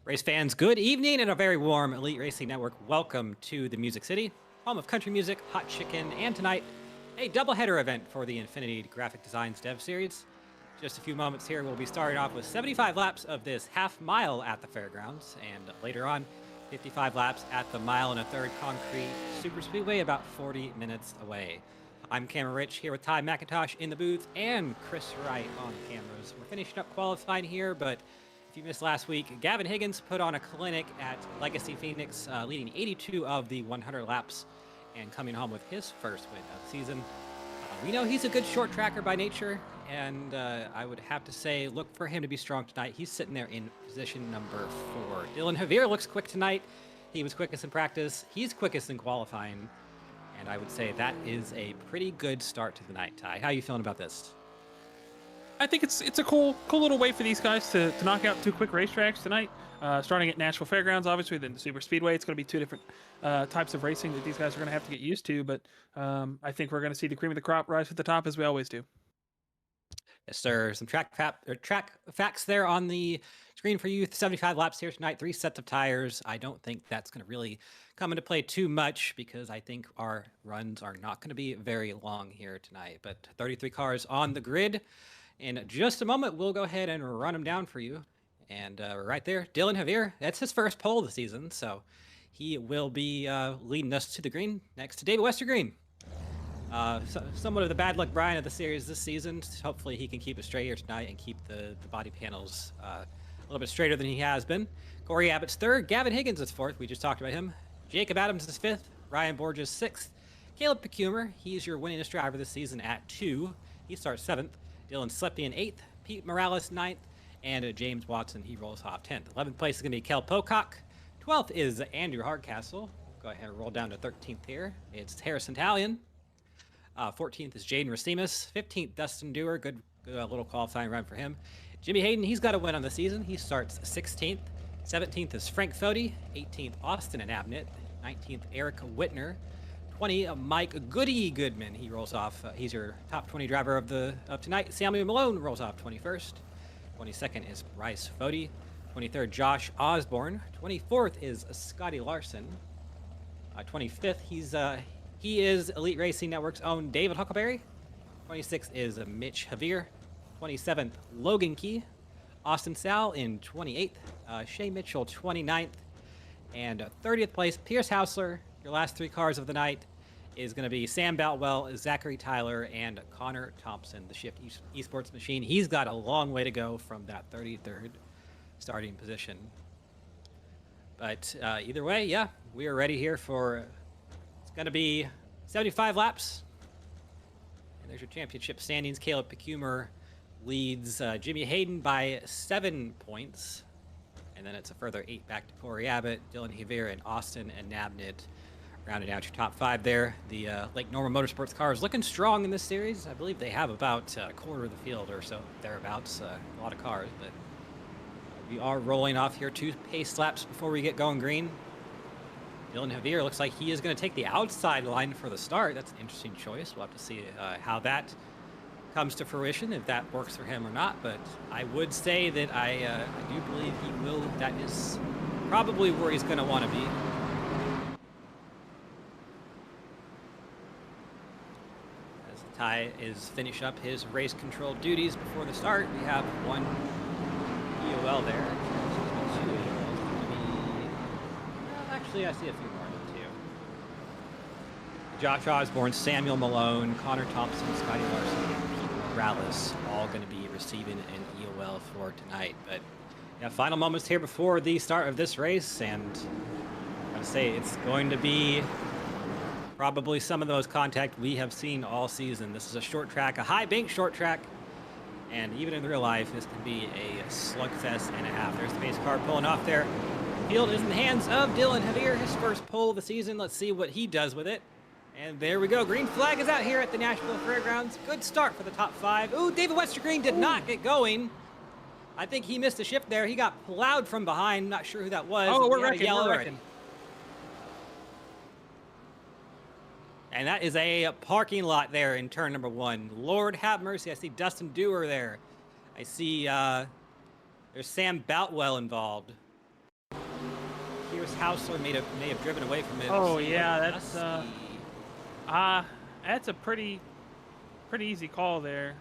Race fans, good evening and a very warm Elite Racing Network welcome to the Music City, home of country music, hot chicken, and tonight, a doubleheader event for the Infinity Graphic Designs Dev Series. Just a few moments here, we'll be starting off with 75 laps of this half mile at the fairgrounds, and later on, 55 laps at the mile and a third concrete Superspeedway about 40 minutes away. I'm Cameron Rich here with Mc Intosh in the booth and Chris Wright on cameras. We're finishing up qualifying here, but if you missed last week, Gavin Higgins put on a clinic at Legacy Phoenix, leading 82 of the 100 laps and coming home with his first win of the season. We know he's a good short tracker by nature, and I would have to say, look for him to be strong tonight. He's sitting there in position number 4. Dylan Javier looks quick tonight. He was quickest in practice. He's quickest in qualifying, and I would say that is a pretty good start to the night. Ty, how are you feeling about this? I think it's a cool little way for these guys to knock out 2 quick racetracks tonight. Starting at Nashville Fairgrounds, obviously, then the Superspeedway. It's going to be 2 different types of racing that these guys are going to have to get used to. But I think we're going to see the cream of the crop rise to the top as we always do. Yes, sir. Some track facts there on the screen for you. 75 laps here tonight, 3 sets of tires. I don't think that's going to really come into play too much because I think our runs are not going to be very long here tonight. But 33 cars on the grid. In just a moment, we'll go ahead and run them down for you. And right there, Dylan Javier, that's his first pole of the season. So he will be leading us to the green next to David Westergreen. Somewhat of the bad luck Brian of the series this season. Hopefully he can keep it straight here tonight and keep the body panels a little bit straighter than he has been. Corey Abbott's 3rd. Gavin Higgins is 4th. We just talked about him. Jacob Adams is 5th. Ryan Borges 6th. Caleb Pecumer, he's your winningest driver this season at 2. He starts 7th. Dylan Slepian 8th, Pete Morales 9th, and James Watson, he rolls off 10th. 11th place is going to be Kel Pocock. 12th is Andrew Hardcastle. Go ahead and roll down to 13th here. It's Harrison Talion. 14th is Jaden Racimus. 15th, Dustin Dewar. Good little qualifying run for him. Jimmy Hayden, he's got a win on the season. He starts 16th. 17th is Frank Fody. 18th, Austin and Abnett. 19th, Eric Whitner. 20, Mike Goodman. He rolls off. He's your top 20 driver of tonight. Samuel Malone rolls off 21st. 22nd is Bryce Fody. 23rd, Josh Osborne. 24th is Scotty Larson. 25th, he is Elite Racing Network's own David Huckleberry. 26th is Mitch Javier. 27th, Logan Key. Austin Sal in 28th. Shay Mitchell 29th. And 30th place, Pierce Hausler. Your last 3 cars of the night is going to be Sam Boutwell, Zachary Tyler, and Connor Thompson, the Shift Esports machine. He's got a long way to go from that 33rd starting position. But either way, yeah, we are ready here for, it's going to be 75 laps. And there's your championship standings. Caleb Pecumer leads Jimmy Hayden by 7 points. And then it's a further 8 back to Corey Abbott, Dylan Javier, and Austin and Nabnett. Rounding out your top 5 there. The Lake Norman Motorsports cars looking strong in this series. I believe they have about a quarter of the field or so thereabouts. A lot of cars, but we are rolling off here 2 pace laps before we get going green. Dylan Javier looks like he is going to take the outside line for the start. That's an interesting choice. We'll have to see how that comes to fruition, if that works for him or not. But I would say that I do believe he will. That is probably where he's going to want to be. Ty is finish up his race control duties before the start. We have 1 EOL there. Actually, I see a few more than 2. Josh Osborne, Samuel Malone, Connor Thompson, Scotty Larson, and Pete Morales all going to be receiving an EOL for tonight. But yeah, final moments here before the start of this race, and I'm going to say it's going to be probably some of the most contact we have seen all season. This is a short track, a high bank short track, and even in real life, this can be a slugfest and a half. There's the base car pulling off there. Field is in the hands of Dylan Javier, his first pole of the season. Let's see what he does with it. And there we go. Green flag is out here at the Nashville Fairgrounds. Good start for the top 5. Ooh, David Westergreen did not get going. I think he missed a shift there. He got plowed from behind. Not sure who that was. Oh, we're wrecking. And that is a parking lot there in turn number 1. Lord have mercy. I see Dustin Dewar there. I see there's Sam Boutwell involved. Pierce Hausler may have driven away from him. Oh, See, yeah, Dusty. that's a pretty easy call there.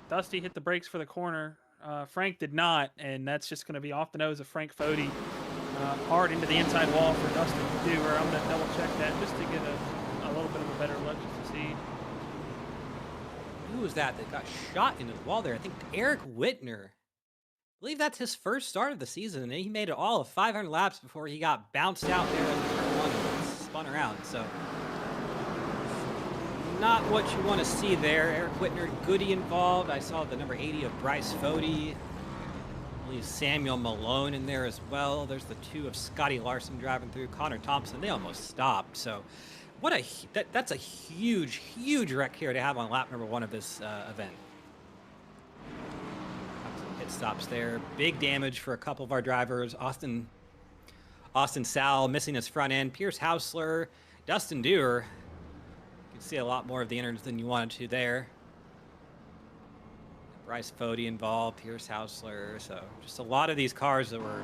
Dusty hit the brakes for the corner. Frank did not, and that's just going to be off the nose of Frank Fody. Hard into the inside wall for Dustin Dewar. I'm going to double check that just to get a little bit of a better look just to see. Who was that got shot into the wall there? I think Eric Whitner. I believe that's his first start of the season, and he made it all of 500 laps before he got bounced out there in turn one and spun around. So, not what you want to see there. Eric Whitner, Goody involved. I saw the number 80 of Bryce Fody. I believe Samuel Malone in there as well. There's the 2 of Scotty Larson driving through. Connor Thompson, they almost stopped. So, that's a huge wreck here to have on lap number 1 of this event. Pit stops there. Big damage for a couple of our drivers. Austin Sal missing his front end. Pierce Hausler, Dustin Dewar. You can see a lot more of the innards than you wanted to there. Bryce Fody involved, Pierce Hausler. So just a lot of these cars that were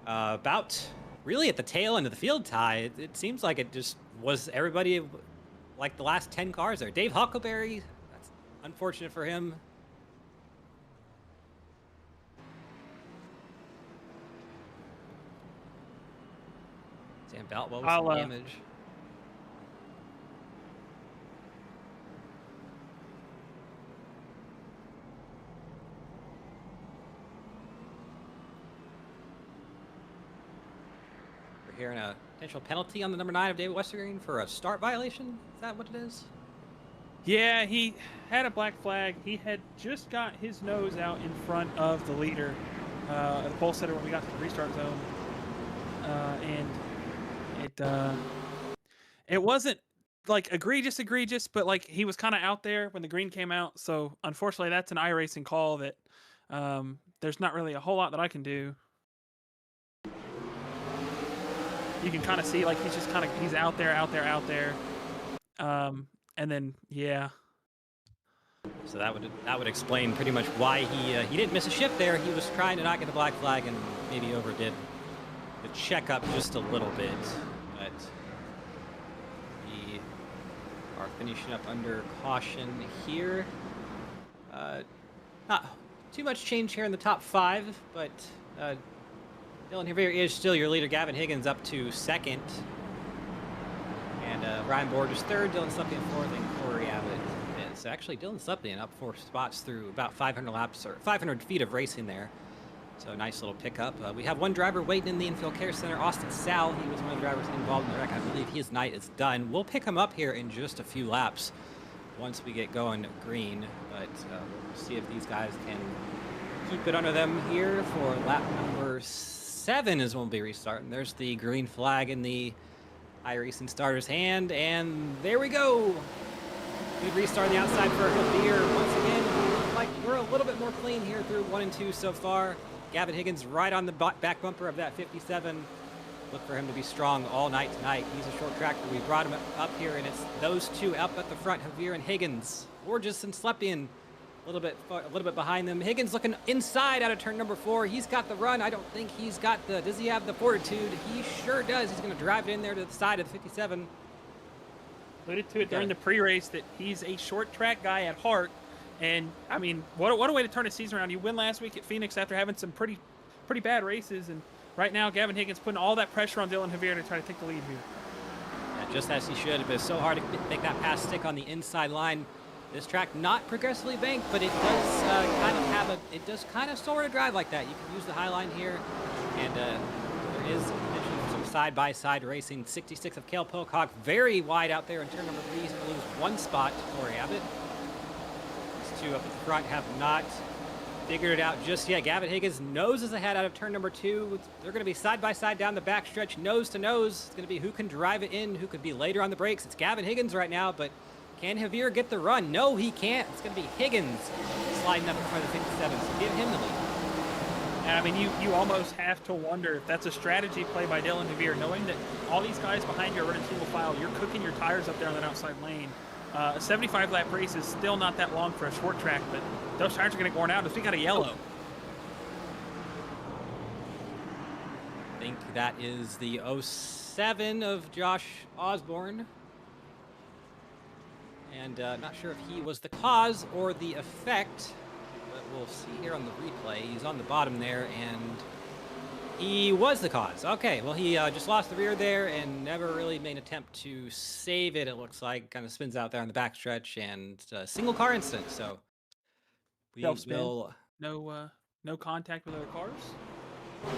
about really at the tail end of the field tie. It seems like it just was everybody like the last 10 cars there. Dave Huckleberry, that's unfortunate for him. Sam Boutwell with some damage. We're hearing a potential penalty on the number 9 of David Westergreen for a start violation. Is that what it is? Yeah, he had a black flag. He had just got his nose out in front of the leader, the pole sitter when we got to the restart zone, and it wasn't like egregious, but like he was kind of out there when the green came out. So unfortunately, that's an iRacing call that there's not really a whole lot that I can do. You can kind of see like he's out there. And then yeah. So that would explain pretty much why he didn't miss a shift there. He was trying to not get the black flag and maybe overdid the checkup just a little bit. But we are finishing up under caution here. Not too much change here in the top 5, but Dylan Javier is still your leader. Gavin Higgins up to 2nd. And Ryan Borges 3rd, Dylan Slepian 4th, and Corey Abbott 5th. So actually, Dylan Slepian up 4 spots through about 500 laps, or 500 feet of racing there. So nice little pickup. We have one driver waiting in the infield care center, Austin Sal. He was one of the drivers involved in the wreck. I believe his night is done. We'll pick him up here in just a few laps once we get going green. But we'll see if these guys can keep it under them here for lap number 7 is when we'll be restarting. There's the green flag in the iRacing starter's hand, and there we go. Good restart on the outside for Javier. Once again, we look like we're a little bit more clean here through 1 and 2 so far. Gavin Higgins right on the back bumper of that 57. Look for him to be strong all night tonight. He's a short tractor. We brought him up here, and it's those 2 up at the front, Javier and Higgins. Borges and Slepian a little bit behind them. Higgins looking inside out of turn number 4. He's got the run. I don't think he's got does he have the fortitude? He sure does. He's going to drive it in there to the side of the 57. Alluded to it during the pre-race that he's a short track guy at heart. And, I mean, what a way to turn a season around. You win last week at Phoenix after having some pretty bad races. And right now, Gavin Higgins putting all that pressure on Dylan Javier to try to take the lead here. Yeah, just as he should. But it's so hard to make that pass stick on the inside line. This track not progressively banked, but it does kind of sort of drive like that. You can use the high line here, and there is potentially some side-by-side racing. 66 of Cale Pocock, very wide out there in turn number 3. He's going to lose 1 spot to Corey Abbott. These 2 up at the front have not figured it out just yet. Gavin Higgins noses ahead out of turn number 2. They're going to be side-by-side down the backstretch, nose to nose. It's going to be who can drive it in, who could be later on the brakes. It's Gavin Higgins right now, but can Javier get the run? No, he can't. It's going to be Higgins sliding up in front of the 57, so give him the lead. And I mean, you almost have to wonder if that's a strategy play by Dylan Javier, knowing that all these guys behind you are running single file. You're cooking your tires up there on that outside lane. A 75-lap race is still not that long for a short track, but those tires are going to get worn out as we got a yellow. I think that is the 07 of Josh Osborne. And not sure if he was the cause or the effect, but we'll see here on the replay. He's on the bottom there, and he was the cause. Okay, well, he just lost the rear there and never really made an attempt to save it, it looks like. Kind of spins out there on the backstretch, and single car incident. So we Self-spin. will... No contact with other cars. Yeah.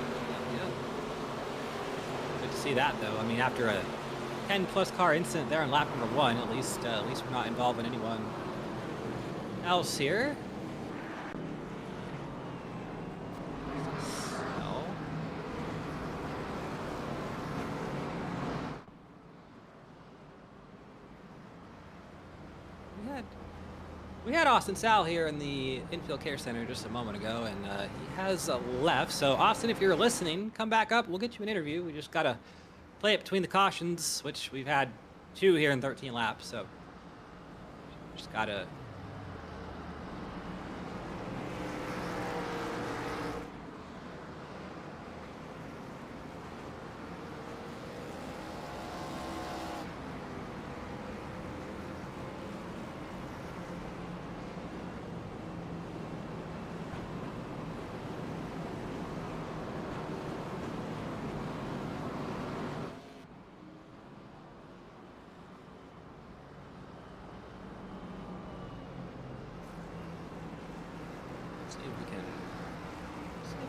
Good to see that, though. I mean, after a 10-plus car incident there on lap number 1, at least we're not involving anyone else here. So, we had Austin Sal here in the Infield Care Center just a moment ago, and he has left. So, Austin, if you're listening, come back up. We'll get you an interview. We just got to play it between the cautions, which we've had 2 here in 13 laps. So, just got to...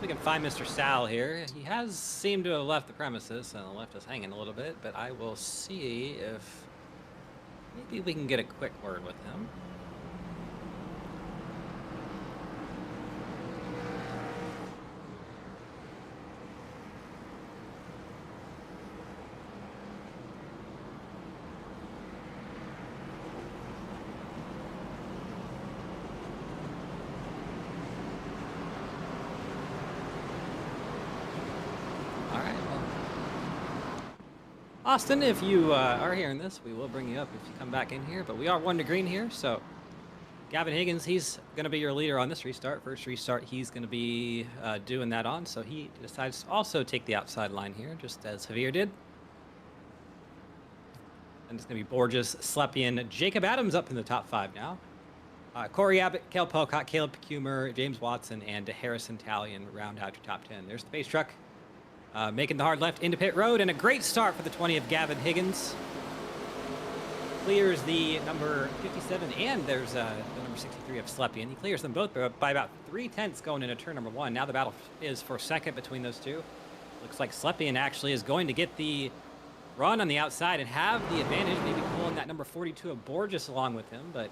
we can find Mr. Sal here. He has seemed to have left the premises and left us hanging a little bit, but I will see if maybe we can get a quick word with him. Austin, if you are hearing this, we will bring you up if you come back in here, but we are 1 to green here, so Gavin Higgins, he's going to be your leader on this restart. First restart he's going to be doing that on, so he decides to also take the outside line here, just as Javier did. And it's going to be Borges, Slepian, Jacob Adams up in the top 5 now. Corey Abbott, Kel Pocock, Caleb Pecumer, James Watson, and Harrison Talion round out your top 10. There's the base truck. Making the hard left into pit road, and a great start for the 20 of Gavin Higgins. Clears the number 57, and there's the number 63 of Slepian. He clears them both by about 3/10 going into turn number 1. Now the battle is for second between those two. Looks like Slepian actually is going to get the run on the outside and have the advantage, maybe pulling that number 42 of Borges along with him, but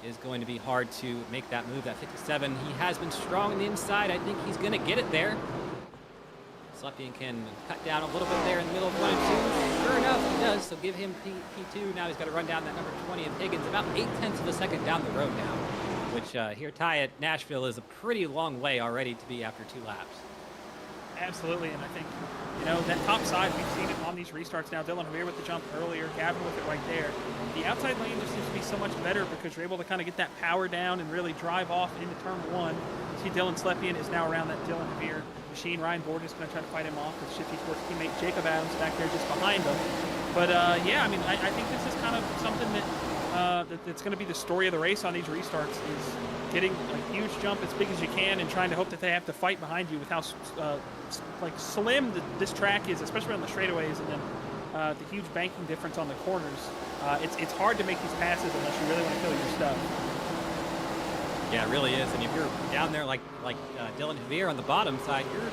it is going to be hard to make that move. That 57, he has been strong on the inside. I think he's going to get it there. Slepian can cut down a little bit there in the middle of 1 and 2. Sure enough, he does, so give him P2. Now he's got to run down that number 20 of Higgins, about 0.8 of a second down the road now, which here tie at Nashville is a pretty long way already to be after 2 laps. Absolutely, and I think, you know, that top side, we've seen it on these restarts now. Dylan Javier with the jump earlier, Gavin with it right there. The outside lane just seems to be so much better because you're able to kind of get that power down and really drive off into turn 1. See Dylan Slepian is now around that Dylan Javier machine. Ryan Borges is going to try to fight him off with Shifty's work teammate Jacob Adams back there just behind him. But yeah, I mean, I think this is kind of something that's going to be the story of the race on these restarts, is getting a huge jump as big as you can and trying to hope that they have to fight behind you with how like slim this track is, especially on the straightaways, and then the huge banking difference on the corners. It's hard to make these passes unless you really want to kill your stuff. Yeah, it really is. And if you're down there like Dylan Javier on the bottom side, you're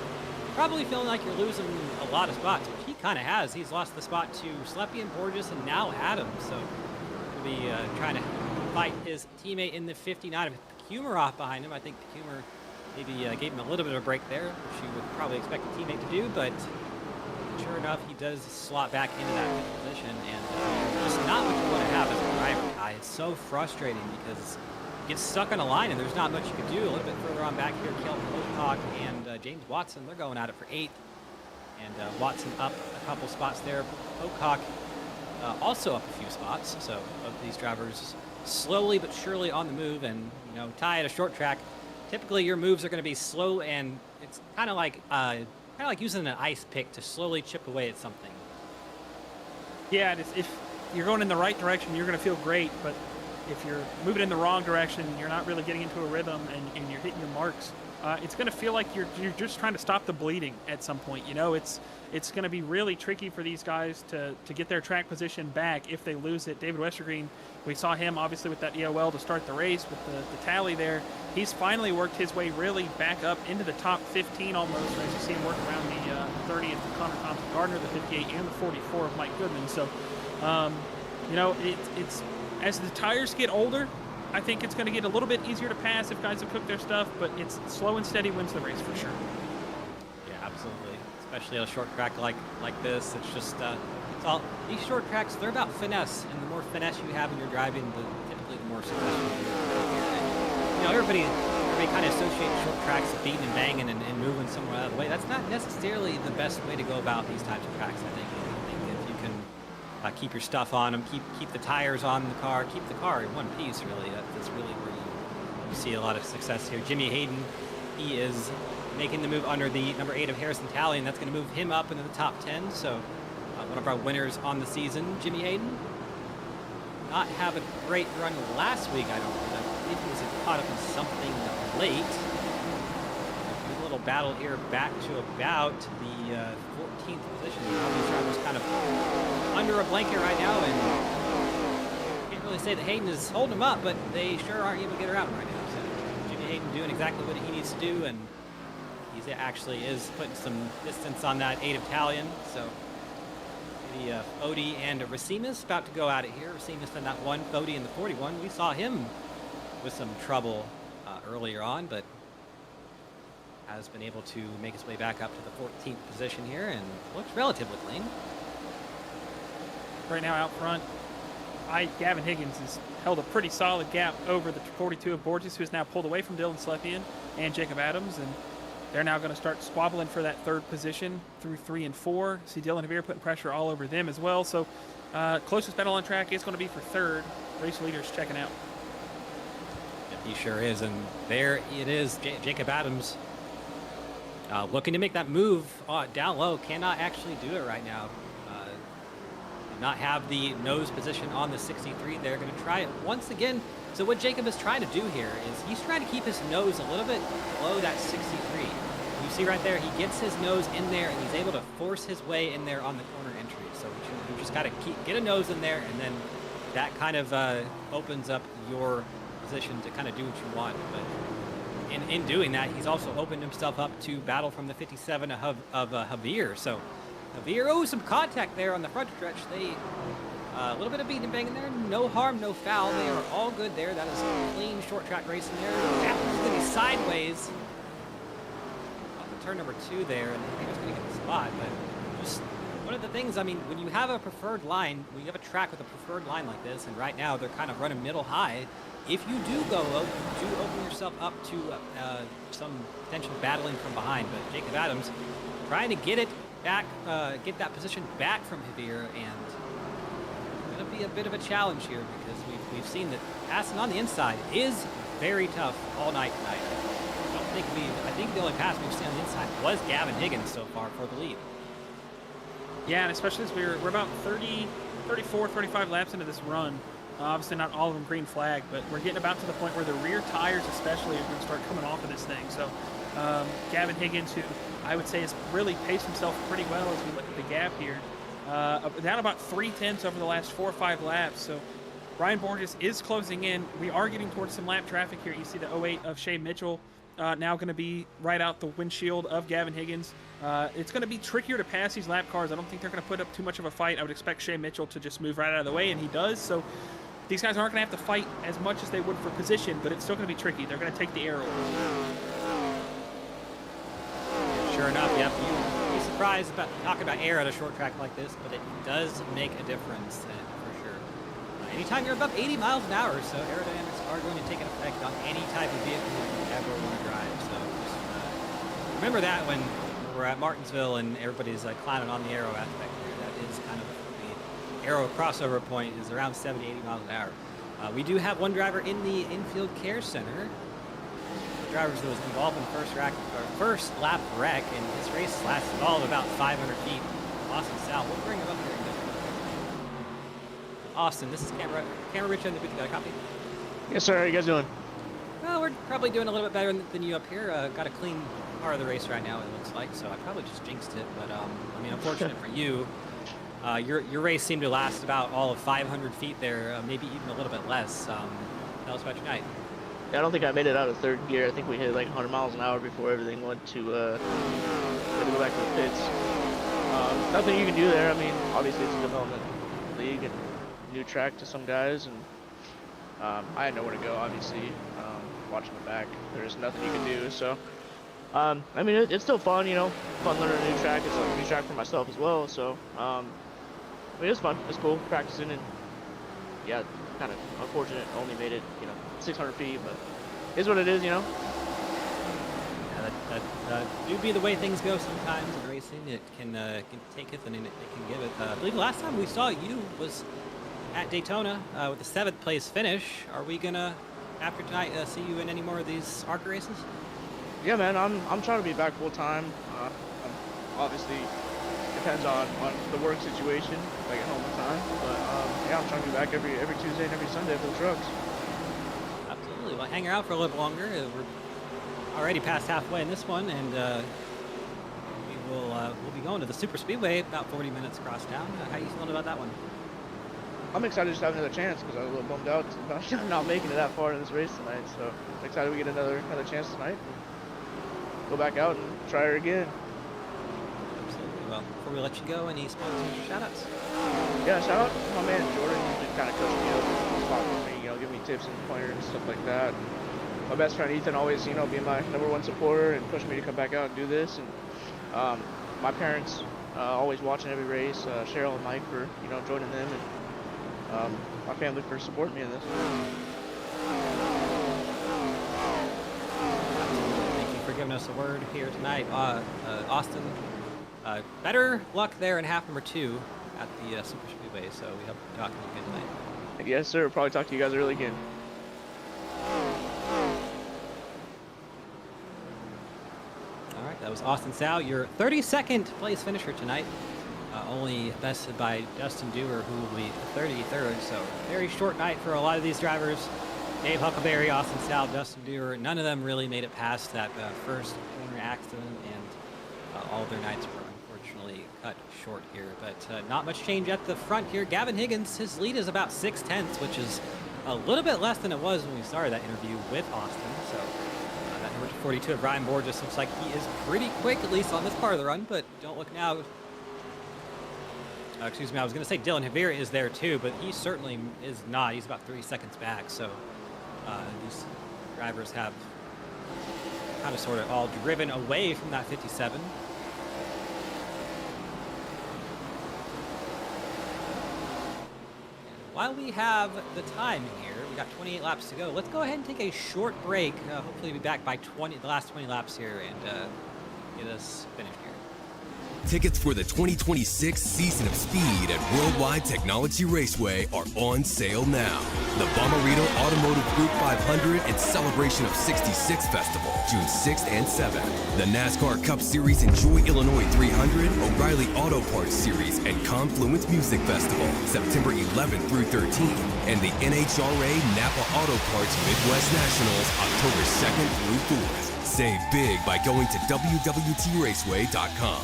probably feeling like you're losing a lot of spots, which he kind of has. He's lost the spot to Slepian, Borges, and now Adams. So he'll be trying to fight his teammate in the 59 of Pecumer off behind him. I think Pecumer maybe gave him a little bit of a break there, which you would probably expect a teammate to do, but sure enough, he does slot back into that fifth position, and just not what you want to have as a driver, Kai. It's so frustrating because you get stuck on a line and there's not much you can do. A little bit further on back here, Kel Pocock and James Watson, they're going at it for 8th, and Watson up a couple spots there. Pocock also up a few spots, so both these drivers slowly but surely on the move. And you know, Ty, at a short track, typically your moves are going to be slow, and it's kind of like Kind of like using an ice pick to slowly chip away at something. Yeah, if you're going in the right direction, you're going to feel great. But if you're moving in the wrong direction, you're not really getting into a rhythm, and you're hitting your marks. It's going to feel like you're just trying to stop the bleeding at some point. You know, it's going to be really tricky for these guys to get their track position back if they lose it. David Westergreen, we saw him obviously with that EOL to start the race with the tally there. He's finally worked his way really back up into the top 15 almost. As you see him work around the 30th of Connor Thompson-Gardner, the 58 and the 44 of Mike Goodman. So, you know, it's as the tires get older, I think it's going to get a little bit easier to pass if guys have cooked their stuff, but it's slow and steady wins the race for sure. Yeah, absolutely. Especially on a short track like this. It's just it's all these short tracks. They're about finesse, and the more finesse you have in your driving, typically the more successful you are. You know, everybody kind of associates short tracks with beating and banging and moving somewhere out of the way. That's not necessarily the best way to go about these types of tracks. I think if you can keep your stuff on them, keep the tires on the car, keep the car in one piece. Really, that's really where you see a lot of success here. Jimmy Hayden, he is making the move under the number 8 of Harrison Talley, and that's going to move him up into the top 10. So one of our winners on the season, Jimmy Hayden. Not have a great run last week, I don't think. I believe he was caught up in something late. A little battle here back to about the 14th position. These drivers kind of under a blanket right now, and can't really say that Hayden is holding him up, but they sure aren't able to get around him right now. So Jimmy Hayden doing exactly what he needs to do, and he actually is putting some distance on that 8 of Talion. So maybe Odie and Racimus about to go at it here. Racimus in that 1, Odie in the 41. We saw him with some trouble earlier on, but has been able to make his way back up to the 14th position here and looks relatively clean. Right now out front, Gavin Higgins has held a pretty solid gap over the 42 of Borges, who is now pulled away from Dylan Slepian and Jacob Adams, and they're now going to start squabbling for that 3rd position through 3 and 4. See Dylan Javier putting pressure all over them as well. So closest battle on track is going to be for 3rd. Race leaders checking out. He sure is, and there it is. Jacob Adams looking to make that move down low. Cannot actually do it right now. Did not have the nose position on the 63. They're going to try it once again. So what Jacob is trying to do here is he's trying to keep his nose a little bit below that 63. You see right there, he gets his nose in there, and he's able to force his way in there on the corner entry. So you just got to get a nose in there, and then that kind of opens up your position to kind of do what you want. But in doing that, he's also opened himself up to battle from the 57 of Javier. So Javier, some contact there on the front stretch. They a little bit of beating and banging there. No harm, no foul. They are all good there. That is clean short track racing there. Happens to be sideways off the turn number 2 there, and I think he's going to get the spot. But just one of the things, I mean, when you have a preferred line, when you have a track with a preferred line like this, and right now they're kind of running middle high, if you do go up, you do open yourself up to some potential battling from behind. But Jacob Adams trying to get it back, get that position back from Javier, and it's going to be a bit of a challenge here because we've seen that passing on the inside is very tough all night tonight. I think the only pass we've seen on the inside was Gavin Higgins so far for the lead. Yeah, and especially as we're about 34, 35 laps into this run. Obviously not all of them green flag, but we're getting about to the point where the rear tires especially are going to start coming off of this thing. So Gavin Higgins, who I would say has really paced himself pretty well as we look at the gap here, down about 3/10 over the last 4 or 5 laps. So Brian Borges is closing in. We are getting towards some lap traffic here. You see the 08 of Shea Mitchell now going to be right out the windshield of Gavin Higgins. It's going to be trickier to pass these lap cars. I don't think they're going to put up too much of a fight. I would expect Shea Mitchell to just move right out of the way, and he does. So these guys aren't going to have to fight as much as they would for position, but it's still going to be tricky. They're going to take the arrow. Sure enough, yep. You'd be surprised about talking about air at a short track like this, but it does make a difference for sure. Anytime you're above 80 miles an hour, so aerodynamics are going to take an effect on any type of vehicle you ever want to drive. So just remember that when we're at Martinsville and everybody's clowning on the aero aspect here. That is kind of the aero crossover point is around 70, 80 miles an hour. We do have one driver in the infield care center. driver was involved in the first lap wreck, and his race lasted all of about 500 feet. Austin Sal, we'll bring him up here in just a minute. Austin, this is Camera Rich in the booth. Got a copy? Yes, sir. How you guys doing? Well, we're probably doing a little bit better than you up here. Got a clean part of the race right now, it looks like, so I probably just jinxed it. But I mean, unfortunate for you, your race seemed to last about all of 500 feet there, maybe even a little bit less. Tell us about your night. Yeah, I don't think I made it out of third gear. I think we hit like 100 miles an hour before everything went to go back to the pits. Nothing you can do there. I mean, obviously it's a development league and new track to some guys, and I had nowhere to go. Obviously, watching the back, there's nothing you can do. So, I mean, it's still fun, you know, fun learning a new track. It's like a new track for myself as well. So, I mean, it's fun. It's cool practicing, and yeah, kind of unfortunate. Only made it, you know, 600 feet, but it's what it is, you know. Yeah, that do be the way things go sometimes in racing. It can take it and it can give it. I believe the last time we saw you was at Daytona with the 7th place finish. Are we gonna, after tonight, see you in any more of these ARCA races? Yeah, man, I'm trying to be back full time. Obviously, depends on the work situation, like at home time. But yeah, I'm trying to be back every Tuesday and every Sunday for the trucks. Absolutely. Well, hang around for a little longer. We're already past halfway in this one, and we'll be going to the Superspeedway about 40 minutes across town. How you feeling about that one? I'm excited just to have another chance because I was a little bummed out about not making it that far in this race tonight. So I'm excited we get another chance tonight. Go back out and try her again. Absolutely. Well, before we let you go, any sponsors or shout-outs? Yeah, shout out to my man Jordan. He's been kind of coaching me up, spot for me, you know, giving me tips and pointers and stuff like that. And my best friend Ethan always, you know, being my #1 supporter and pushing me to come back out and do this. And my parents always watching every race. Cheryl and Mike for, you know, joining them, and my family for supporting me in this. Thank you for giving us a word here tonight. Austin, better luck there in half number 2 at the Superspeedway, so we hope to talk to you again tonight. Yes, sir. Probably talk to you guys early again. All right, that was Austin Sow, your 32nd place finisher tonight. Only bested by Justin Dewar, who will be 33rd. So very short night for a lot of these drivers. Dave Huckleberry, Austin Sow, Justin Dewar, none of them really made it past that first corner accident, and all of their nights were unfortunately cut short here. But not much change at the front here. Gavin Higgins, his lead is about 6/10, which is a little bit less than it was when we started that interview with Austin. So that number 42 of Brian Borges looks like he is pretty quick, at least on this part of the run, but don't look now. Excuse me, I was going to say Dylan Havira is there too, but he certainly is not. He's about 3 seconds back. So these drivers have kind of sort of all driven away from that 57. While we have the time here, we got 28 laps to go. Let's go ahead and take a short break. Hopefully be back by the last 20 laps here, and get us finished here. Tickets for the 2026 season of speed at Worldwide Technology Raceway are on sale now. The Bomarito Automotive Group 500 and Celebration of 66 Festival, June 6th and 7th. The NASCAR Cup Series Enjoy Illinois 300, O'Reilly Auto Parts Series, and Confluence Music Festival, September 11th through 13th. And the NHRA Napa Auto Parts Midwest Nationals, October 2nd through 4th. Save big by going to WWTRaceway.com.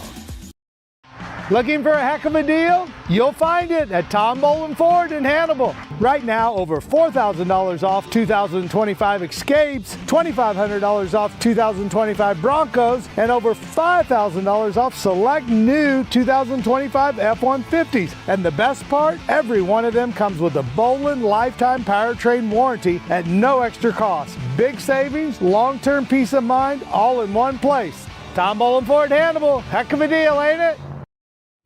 Looking for a heck of a deal? You'll find it at Tom Bolin Ford in Hannibal. Right now, over $4,000 off 2025 Escapes, $2,500 off 2025 Broncos, and over $5,000 off select new 2025 F-150s. And the best part, every one of them comes with a Bolin lifetime powertrain warranty at no extra cost. Big savings, long-term peace of mind, all in one place. Tom Bolin Ford Hannibal. Heck of a deal, ain't it?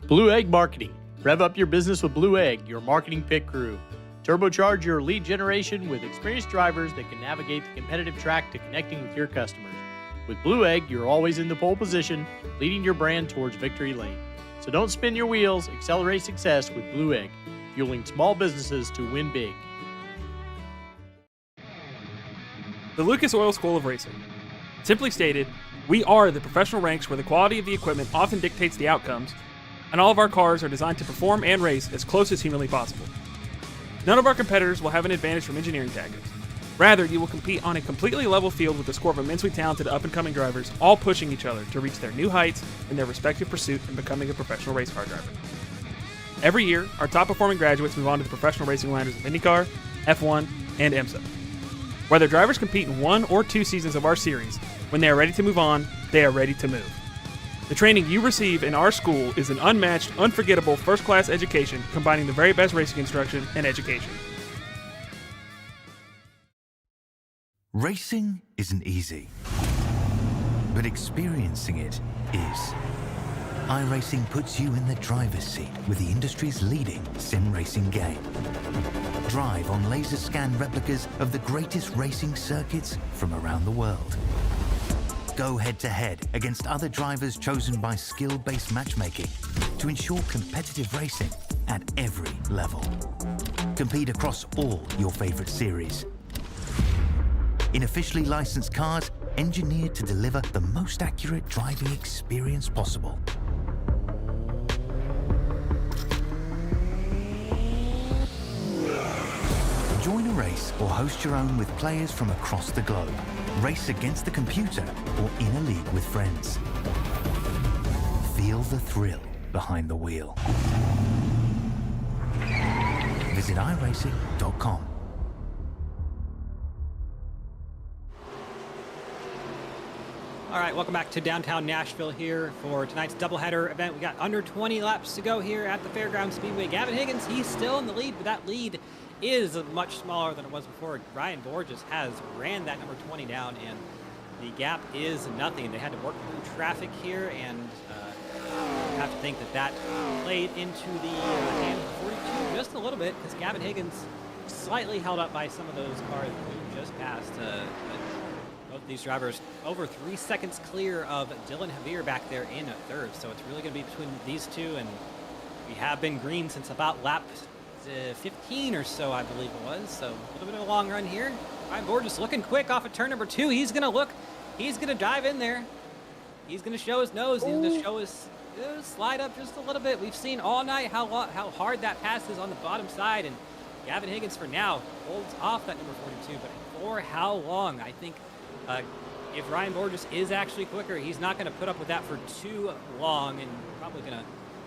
Blue Egg Marketing. Rev up your business with Blue Egg, your marketing pit crew. Turbocharge your lead generation with experienced drivers that can navigate the competitive track to connecting with your customers. With Blue Egg, you're always in the pole position, leading your brand towards victory lane. So don't spin your wheels, accelerate success with Blue Egg, fueling small businesses to win big. The Lucas Oil School of Racing. Simply stated, we are the professional ranks where the quality of the equipment often dictates the outcomes, and all of our cars are designed to perform and race as close as humanly possible. None of our competitors will have an advantage from engineering tactics. Rather, you will compete on a completely level field with a score of immensely talented up-and-coming drivers, all pushing each other to reach their new heights in their respective pursuit in becoming a professional race car driver. Every year, our top-performing graduates move on to the professional racing ladders of IndyCar, F1, and IMSA. Whether drivers compete in 1 or 2 seasons of our series, when they are ready to move on, they are ready to move. The training you receive in our school is an unmatched, unforgettable, first-class education combining the very best racing instruction and education. Racing isn't easy, but experiencing it is. iRacing puts you in the driver's seat with the industry's leading sim racing game. Drive on laser scan replicas of the greatest racing circuits from around the world. Go head-to-head against other drivers chosen by skill-based matchmaking to ensure competitive racing at every level. Compete across all your favorite series. In officially licensed cars, engineered to deliver the most accurate driving experience possible. Join a race or host your own with players from across the globe. Race against the computer or in a league with friends. Feel the thrill behind the wheel. Visit iRacing.com. All right, welcome back to downtown Nashville here for tonight's doubleheader event. We got under 20 laps to go here at the Fairgrounds Speedway. Gavin Higgins, he's still in the lead, but that lead is much smaller than it was before. Ryan Borges has ran that number 20 down, and the gap is nothing. They had to work through traffic here, and you have to think that that played into the hand of 42 just a little bit, because Gavin Higgins slightly held up by some of those cars that we just passed. Both these drivers over 3 seconds clear of Dylan Javier back there in third. So it's really going to be between these two, and we have been green since about lap 15 or so, I believe it was. So a little bit of a long run here. Ryan Borges looking quick off of turn number 2. He's going to look. He's going to dive in there. He's going to show his nose. He's going to show his slide up just a little bit. We've seen all night how hard that pass is on the bottom side, and Gavin Higgins for now holds off that number 42. But for how long? I think if Ryan Borges is actually quicker, he's not going to put up with that for too long, and probably going to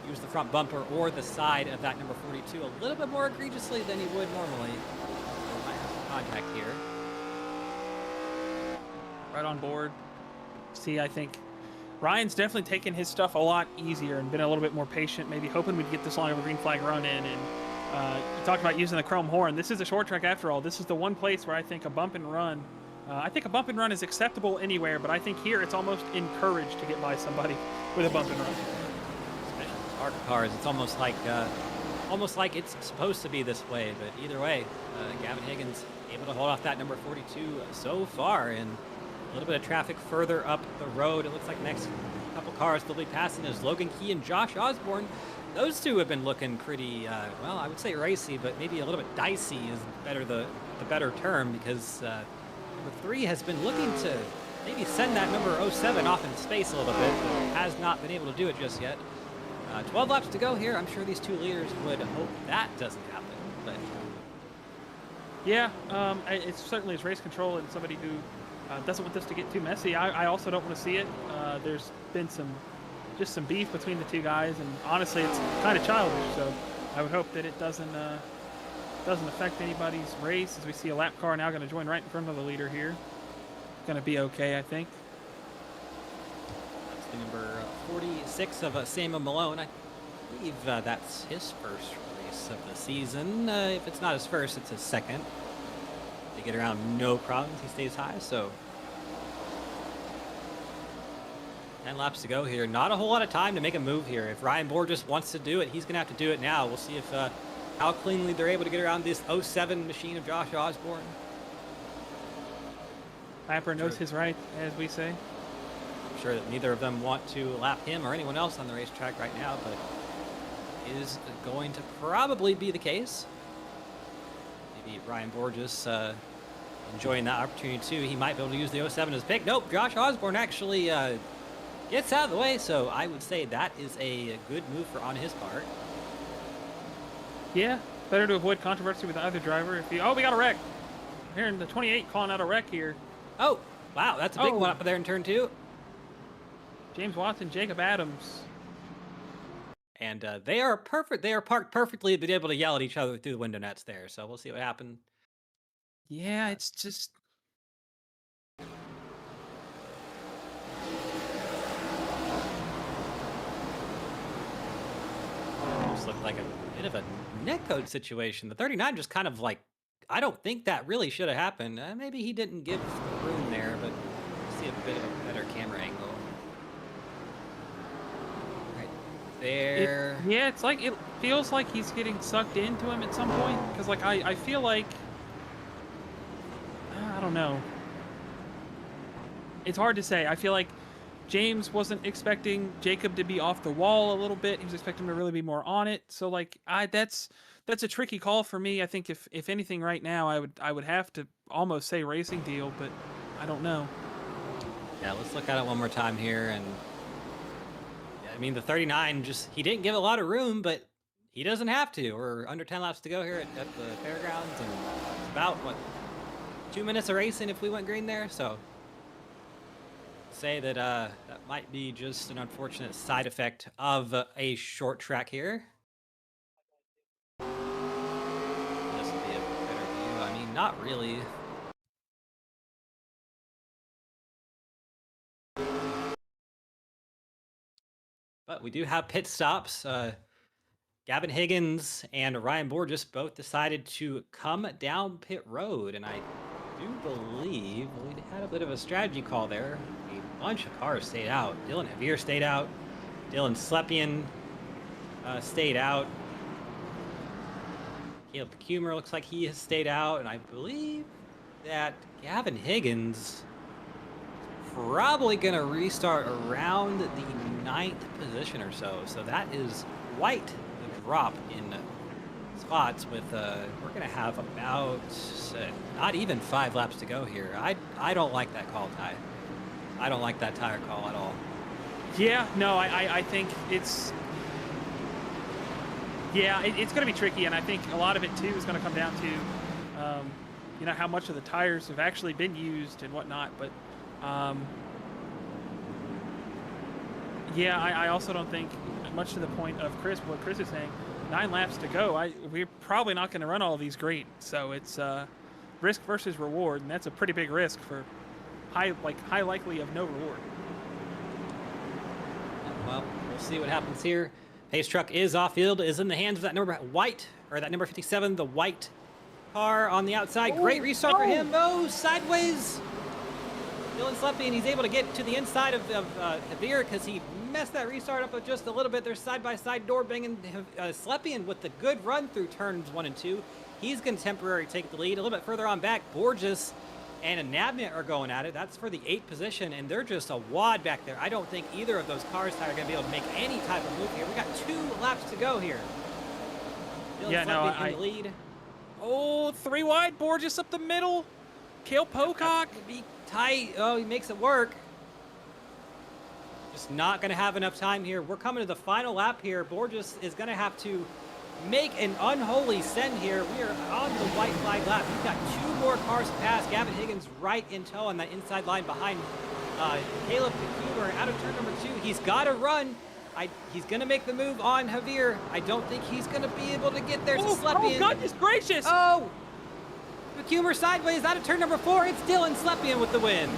use the front bumper or the side of that number 42 a little bit more egregiously than he would normally. So might have some contact here. Right on board. See, I think Ryan's definitely taken his stuff a lot easier and been a little bit more patient, maybe hoping we'd get this long of a green flag run in. And you talked about using the chrome horn. This is a short track after all. This is the one place where I think a bump and run I think a bump and run is acceptable anywhere, but I think here it's almost encouraged to get by somebody with a bump and run. Especially with hard cars, it's almost like it's supposed to be this way. But either way, Gavin Higgins able to hold off that number 42 so far, and a little bit of traffic further up the road. It looks like next couple cars they'll be passing is Logan Key and Josh Osborne. Those two have been looking pretty, well, I would say racy, but maybe a little bit dicey is the better term, because number 3 has been looking to maybe send that number 07 off into space a little bit, but has not been able to do it just yet. 12 laps to go here. I'm sure these two leaders would hope that doesn't happen. But yeah, it's certainly as race control and somebody who doesn't want this to get too messy. I also don't want to see it. There's been some beef between the two guys, and honestly, it's kind of childish. So I would hope that it doesn't affect anybody's race, as we see a lap car now going to join right in front of the leader here. Going to be okay, I think. That's the number 46 of Samuel Malone. I believe that's his first race of the season. If it's not his first, it's his second. They get around no problems. He stays high, so 10 laps to go here. Not a whole lot of time to make a move here. If Ryan Borges wants to do it, he's going to have to do it now. We'll see if how cleanly they're able to get around this 07 machine of Josh Osborne. Lapper knows his right, as we say. I'm sure that neither of them want to lap him or anyone else on the racetrack right now, but it is going to probably be the case. Maybe Ryan Borges enjoying that opportunity too. He might be able to use the 07 as a pick. Nope, Josh Osborne actually gets out of the way, so I would say that is a good move on his part. Yeah, better to avoid controversy with either driver. If you, oh, we got a wreck. Here in the 28 calling out a wreck here. Oh, wow, that's a big one up there in turn 2. James Watson, Jacob Adams. And they are perfect. They are parked perfectly, but able to yell at each other through the window nets there. So we'll see what happens. Yeah, it's just. Almost looked like a bit of a netcode situation. The 39 just kind of like, I don't think that really should have happened. Maybe he didn't give room there, but see a bit of a better camera angle. Right there. Yeah, it's like, it feels like he's getting sucked into him at some point. Because, like, I feel like, I don't know. It's hard to say. I feel like James wasn't expecting Jacob to be off the wall a little bit. He was expecting him to really be more on it. So, like, that's a tricky call for me. I think if anything right now, I would have to almost say racing deal, but I don't know. Yeah, let's look at it one more time here. And yeah, I mean, the 39 just, he didn't give a lot of room, but he doesn't have to. We're under 10 laps to go here at the fairgrounds, and it's about, what, 2 minutes of racing if we went green there. So say that that might be just an unfortunate side effect of a short track here. This would be a better view. I mean, not really. But we do have pit stops. Gavin Higgins and Ryan Borges both decided to come down pit road, and I do believe we had a bit of a strategy call there. A bunch of cars stayed out. Dylan Javier stayed out. Dylan Slepian stayed out. Caleb Cumer looks like he has stayed out, and I believe that Gavin Higgins probably going to restart around the 9th position or so. So that is quite the drop in spots with, we're going to have about not even 5 laps to go here. I don't like that call, Ty. I don't like that tire call at all. Yeah, no, I think it's, yeah, it's going to be tricky, and I think a lot of it too is going to come down to, you know, how much of the tires have actually been used and whatnot. But yeah, I also don't think, much to the point of what Chris is saying, 9 laps to go. We're probably not going to run all of these great, so it's risk versus reward, and that's a pretty big risk for high likely of no reward. Well, we'll see what happens here. Pace truck is off field, is in the hands of that number white, or that number 57, the white car on the outside. Great restart for him. Oh, sideways. Dylan Slepian, he's able to get to the inside of Javier because he messed that restart up with just a little bit. There's side-by-side door banging. Slepian with the good run through turns 1 and 2. He's going to temporarily take the lead. A little bit further on back, Borges and Nabnit are going at it. That's for the 8th position, and they're just a wad back there. I don't think either of those cars are going to be able to make any type of move here. We got 2 laps to go here. Dylan Slepian in the lead. Oh, 3 wide, Borges up the middle. Cale Pocock. Be tight. Oh, he makes it work. Just not going to have enough time here. We're coming to the final lap here. Borges is going to have to make an unholy send here. We are on the white flag lap. We've got 2 more cars to pass. Gavin Higgins right in tow on that inside line behind Caleb Cumer out of turn number 2. He's got to run. He's going to make the move on Javier. I don't think he's going to be able to get there to Slepian. Oh, goodness gracious. Oh! Cumer sideways out of turn number 4. It's Dylan Slepian with the win.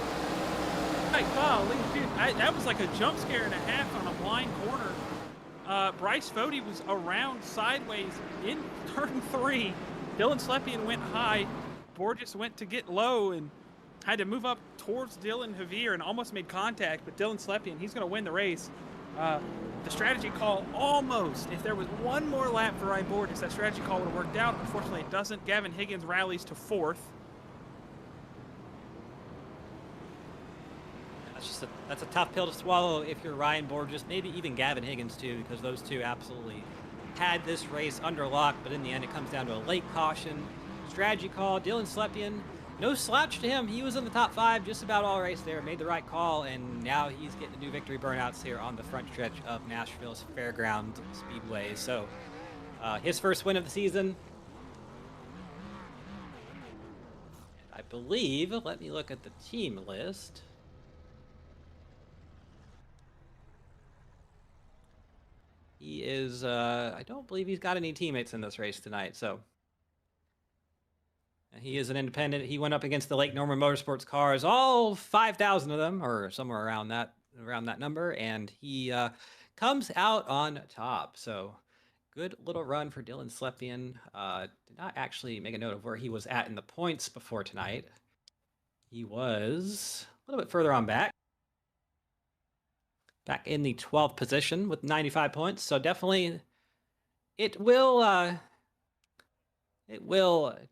Hey, golly, dude, that was like a jump scare and a half on a blind corner. Bryce Fody was around sideways in turn 3. Dylan Slepian went high. Borges went to get low and had to move up towards Dylan Javier and almost made contact, but Dylan Slepian, he's going to win the race. The strategy call almost, if there was 1 more lap for Ryan Borges, that strategy call would have worked out. Unfortunately, it doesn't. Gavin Higgins rallies to 4th. That's a tough pill to swallow if you're Ryan Borges, maybe even Gavin Higgins too, because those 2 absolutely had this race under lock, but in the end it comes down to a late caution. Strategy call. Dylan Slepian no slouch to him. He was in the top 5 just about all race there, made the right call, and now he's getting to do victory burnouts here on the front stretch of Nashville's Fairgrounds Speedway. So his first win of the season. I believe, let me look at the team list. He is, I don't believe he's got any teammates in this race tonight, so. He is an independent. He went up against the Lake Norman Motorsports cars, all 5,000 of them, or somewhere around that number, and he comes out on top. So good little run for Dylan Slepian. Did not actually make a note of where he was at in the points before tonight. He was a little bit further on back in the 12th position with 95 points. So definitely it will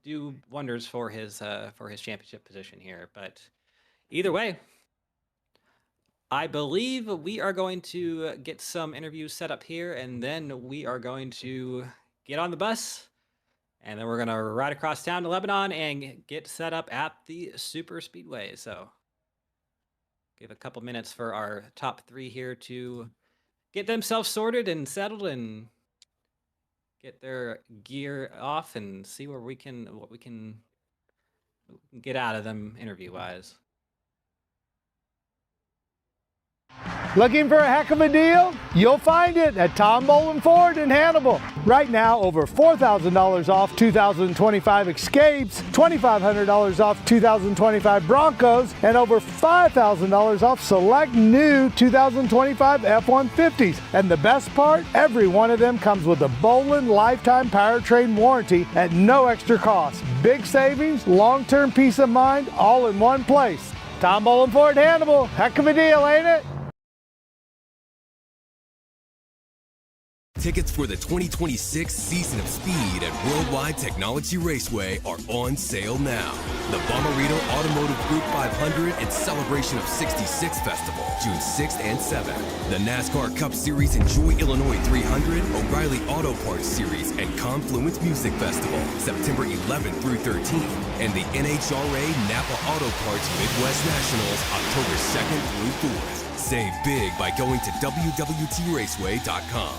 do wonders for his championship position here. But either way, I believe we are going to get some interviews set up here, and then we are going to get on the bus, and then we're going to ride across town to Lebanon and get set up at the Super Speedway. So give a couple minutes for our top 3 here to get themselves sorted and settled and get their gear off and see where what we can get out of them interview-wise. Looking for a heck of a deal? You'll find it at Tom Bolin Ford in Hannibal. Right now, over $4,000 off 2025 Escapes, $2,500 off 2025 Broncos, and over $5,000 off select new 2025 F-150s. And the best part, every one of them comes with a Bolin lifetime powertrain warranty at no extra cost. Big savings, long-term peace of mind, all in one place. Tom Bolin Ford Hannibal. Heck of a deal, ain't it? Tickets for the 2026 season of Speed at Worldwide Technology Raceway are on sale now. The Bommarito Automotive Group 500 and Celebration of 66 Festival, June 6th and 7th. The NASCAR Cup Series Enjoy Illinois 300, O'Reilly Auto Parts Series, and Confluence Music Festival, September 11th through 13th. And the NHRA Napa Auto Parts Midwest Nationals, October 2nd through 4th. Save big by going to WWTRaceway.com.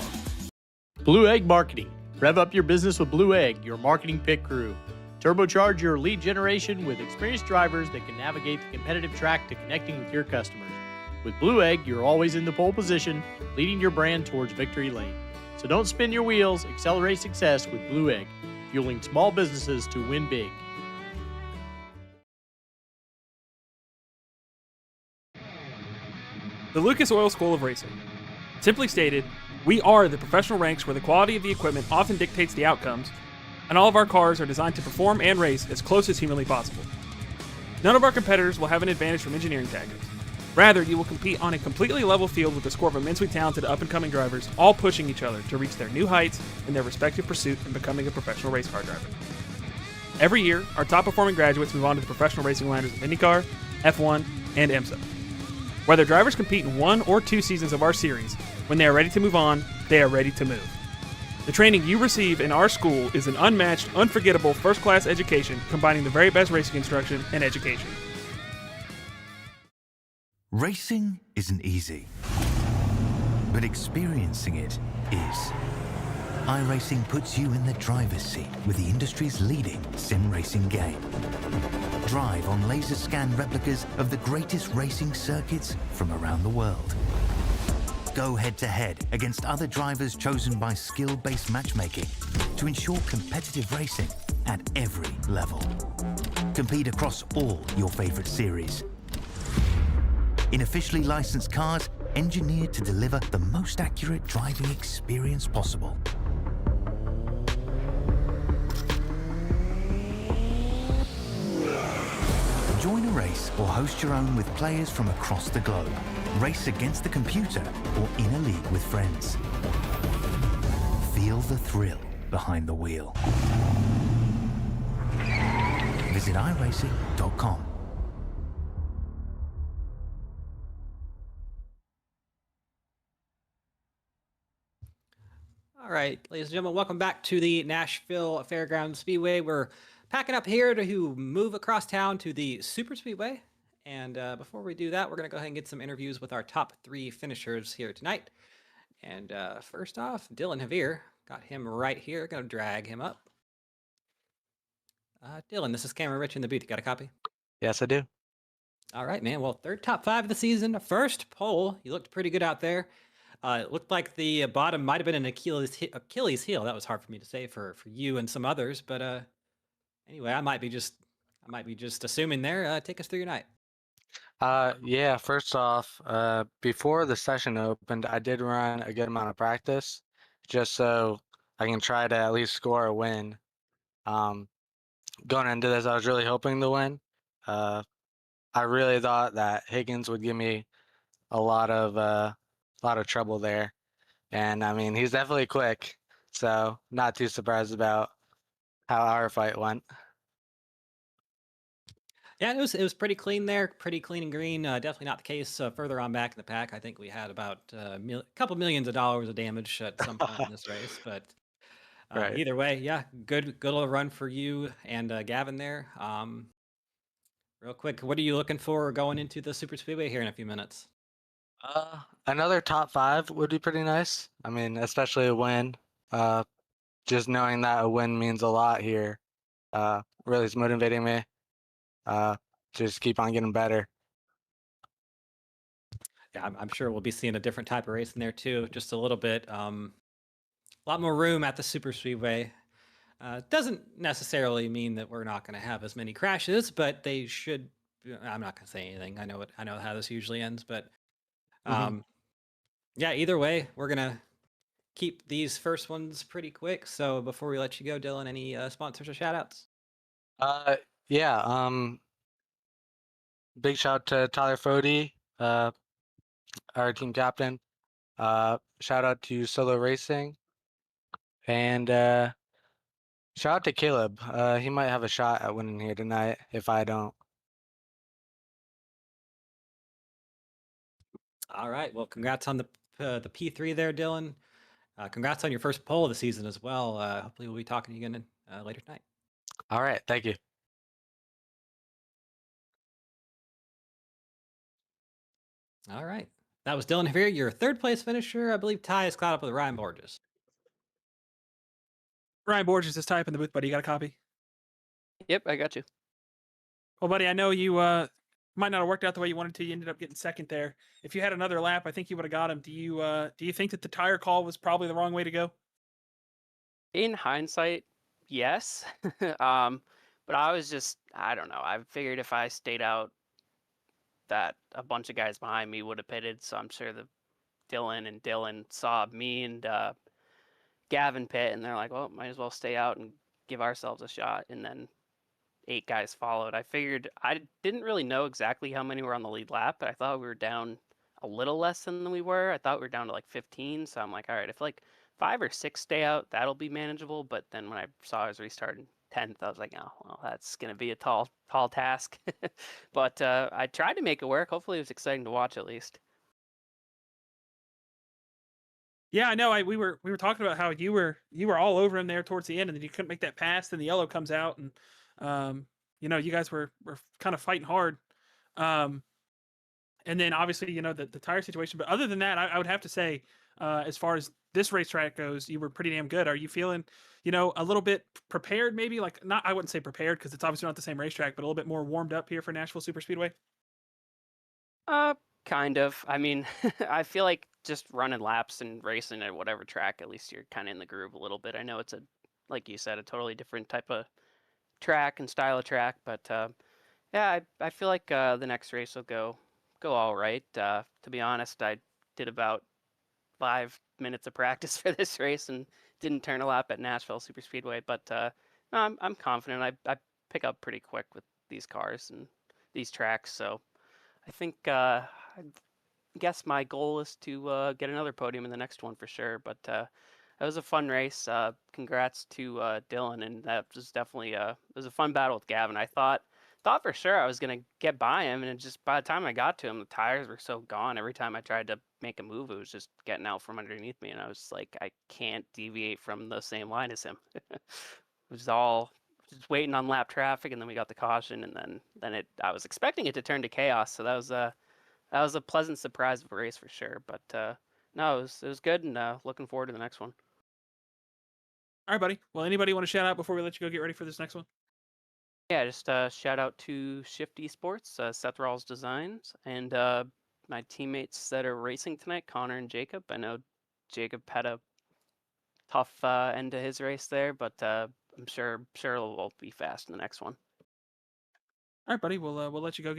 Blue Egg Marketing. Rev up your business with Blue Egg, your marketing pit crew. Turbocharge your lead generation with experienced drivers that can navigate the competitive track to connecting with your customers. With Blue Egg, you're always in the pole position, leading your brand towards victory lane. So don't spin your wheels, accelerate success with Blue Egg, fueling small businesses to win big. The Lucas Oil School of Racing. Simply stated, we are the professional ranks where the quality of the equipment often dictates the outcomes, and all of our cars are designed to perform and race as close as humanly possible. None of our competitors will have an advantage from engineering tactics. Rather, you will compete on a completely level field with a score of immensely talented up-and-coming drivers, all pushing each other to reach their new heights in their respective pursuit in becoming a professional race car driver. Every year, our top-performing graduates move on to the professional racing ladders of IndyCar, F1, and IMSA. Whether drivers compete in 1 or 2 seasons of our series, when they are ready to move on, they are ready to move. The training you receive in our school is an unmatched, unforgettable, first-class education combining the very best racing instruction and education. Racing isn't easy, but experiencing it is. iRacing puts you in the driver's seat with the industry's leading sim racing game. Drive on laser scan replicas of the greatest racing circuits from around the world. Go head-to-head against other drivers chosen by skill-based matchmaking to ensure competitive racing at every level. Compete across all your favorite series. In officially licensed cars, engineered to deliver the most accurate driving experience possible. Join a race or host your own with players from across the globe. Race against the computer or in a league with friends. Feel the thrill behind the wheel. Visit iRacing.com. All right, ladies and gentlemen, welcome back to the Nashville Fairgrounds Speedway. We're packing up here to move across town to the Superspeedway. And before we do that, we're going to go ahead and get some interviews with our top 3 finishers here tonight. And first off, Dylan Javier. Got him right here. Going to drag him up. Dylan, this is Cameron Rich in the booth. You got a copy? Yes, I do. All right, man. Well, third top 5 of the season. First pole. You looked pretty good out there. It looked like the bottom might have been an Achilles heel. That was hard for me to say for you and some others. But anyway, I might be just assuming there. Take us through your night. Yeah, first off, before the session opened, I did run a good amount of practice just so I can try to at least score a win. Going into this, I was really hoping to win. I really thought that Higgins would give me a lot of trouble there. And I mean, he's definitely quick, so not too surprised about how our fight went. Yeah, it was pretty clean there, pretty clean and green. Definitely not the case further on back in the pack. I think we had about a couple millions of dollars of damage at some point in this race. But Right. either way, yeah, good little run for you and Gavin there. Real quick, what are you looking for going into the Super Speedway here in a few minutes? Another top 5 would be pretty nice. I mean, especially a win. Just knowing that a win means a lot here really is motivating me. Just keep on getting better. Yeah, I'm sure we'll be seeing a different type of race in there too, just a little bit. A lot more room at the Super Speedway. Doesn't necessarily mean that we're not going to have as many crashes, but they should. I'm not going to say anything. I know how this usually ends, but yeah. Either way, we're gonna keep these first ones pretty quick. So before we let you go, Dylan, any sponsors or shout outs? Yeah. Big shout out to Tyler Fody, our team captain. Shout out to Solo Racing, and shout out to Caleb. He might have a shot at winning here tonight if I don't. All right. Well, congrats on the P3 there, Dylan. Congrats on your first pole of the season as well. Hopefully, we'll be talking to you again later tonight. All right. Thank you. All right. That was Dylan Javier, your third place finisher. I believe Ty is caught up with Ryan Borges. Ryan Borges is typing the booth, buddy. You got a copy? Yep, I got you. Well, buddy, I know you might not have worked out the way you wanted to. You ended up getting second there. If you had another lap, I think you would have got him. Do you think that the tire call was probably the wrong way to go? In hindsight, yes. But I was just, I don't know. I figured if I stayed out, that a bunch of guys behind me would have pitted. So I'm sure the Dylan saw me and Gavin pit, and they're like, well, might as well stay out and give ourselves a shot. And then 8 guys followed. I figured, I didn't really know exactly how many were on the lead lap, but I thought we were down a little less than we were. I thought we were down to like 15. So I'm like, all right, if like 5 or 6 stay out, that'll be manageable. But then when I saw I was restarting 10th, I was like, oh, well, that's going to be a tall task. But I tried to make it work. Hopefully it was exciting to watch at least. Yeah, I know. We were talking about how you were all over him there towards the end, and then you couldn't make that pass. Then the yellow comes out, and you guys were kind of fighting hard. And then obviously the tire situation. But other than that, I would have to say, as far as this racetrack goes, you were pretty damn good. Are you feeling a little bit prepared? Maybe I wouldn't say prepared because it's obviously not the same racetrack, but a little bit more warmed up here for Nashville Superspeedway. Kind of. I mean, I feel like just running laps and racing at whatever track, at least you're kind of in the groove a little bit. I know it's like you said, a totally different type of track and style of track, but yeah, I feel like the next race will go all right. To be honest, I did about 5 minutes of practice for this race and didn't turn a lap at Nashville Superspeedway, but no, I'm confident. I pick up pretty quick with these cars and these tracks, so I think I guess my goal is to get another podium in the next one for sure. But that was a fun race. Congrats to Dylan, and that was definitely it was a fun battle with Gavin. I thought for sure I was gonna get by him, and just by the time I got to him, the tires were so gone. Every time I tried to make a move, it was just getting out from underneath me, and I was like, I can't deviate from the same line as him. It was all just waiting on lap traffic, and then we got the caution, and then I was expecting it to turn to chaos. So that was a pleasant surprise of a race for sure. But no, it was good, and looking forward to the next one. All right, buddy. Well, anybody want to shout out before we let you go get ready for this next one? Yeah, just shout out to Shifty Sports, Seth Rawls Designs, and my teammates that are racing tonight, Connor and Jacob. I know Jacob had a tough end to his race there, but I'm sure we'll be fast in the next one. All right, buddy. We'll let you go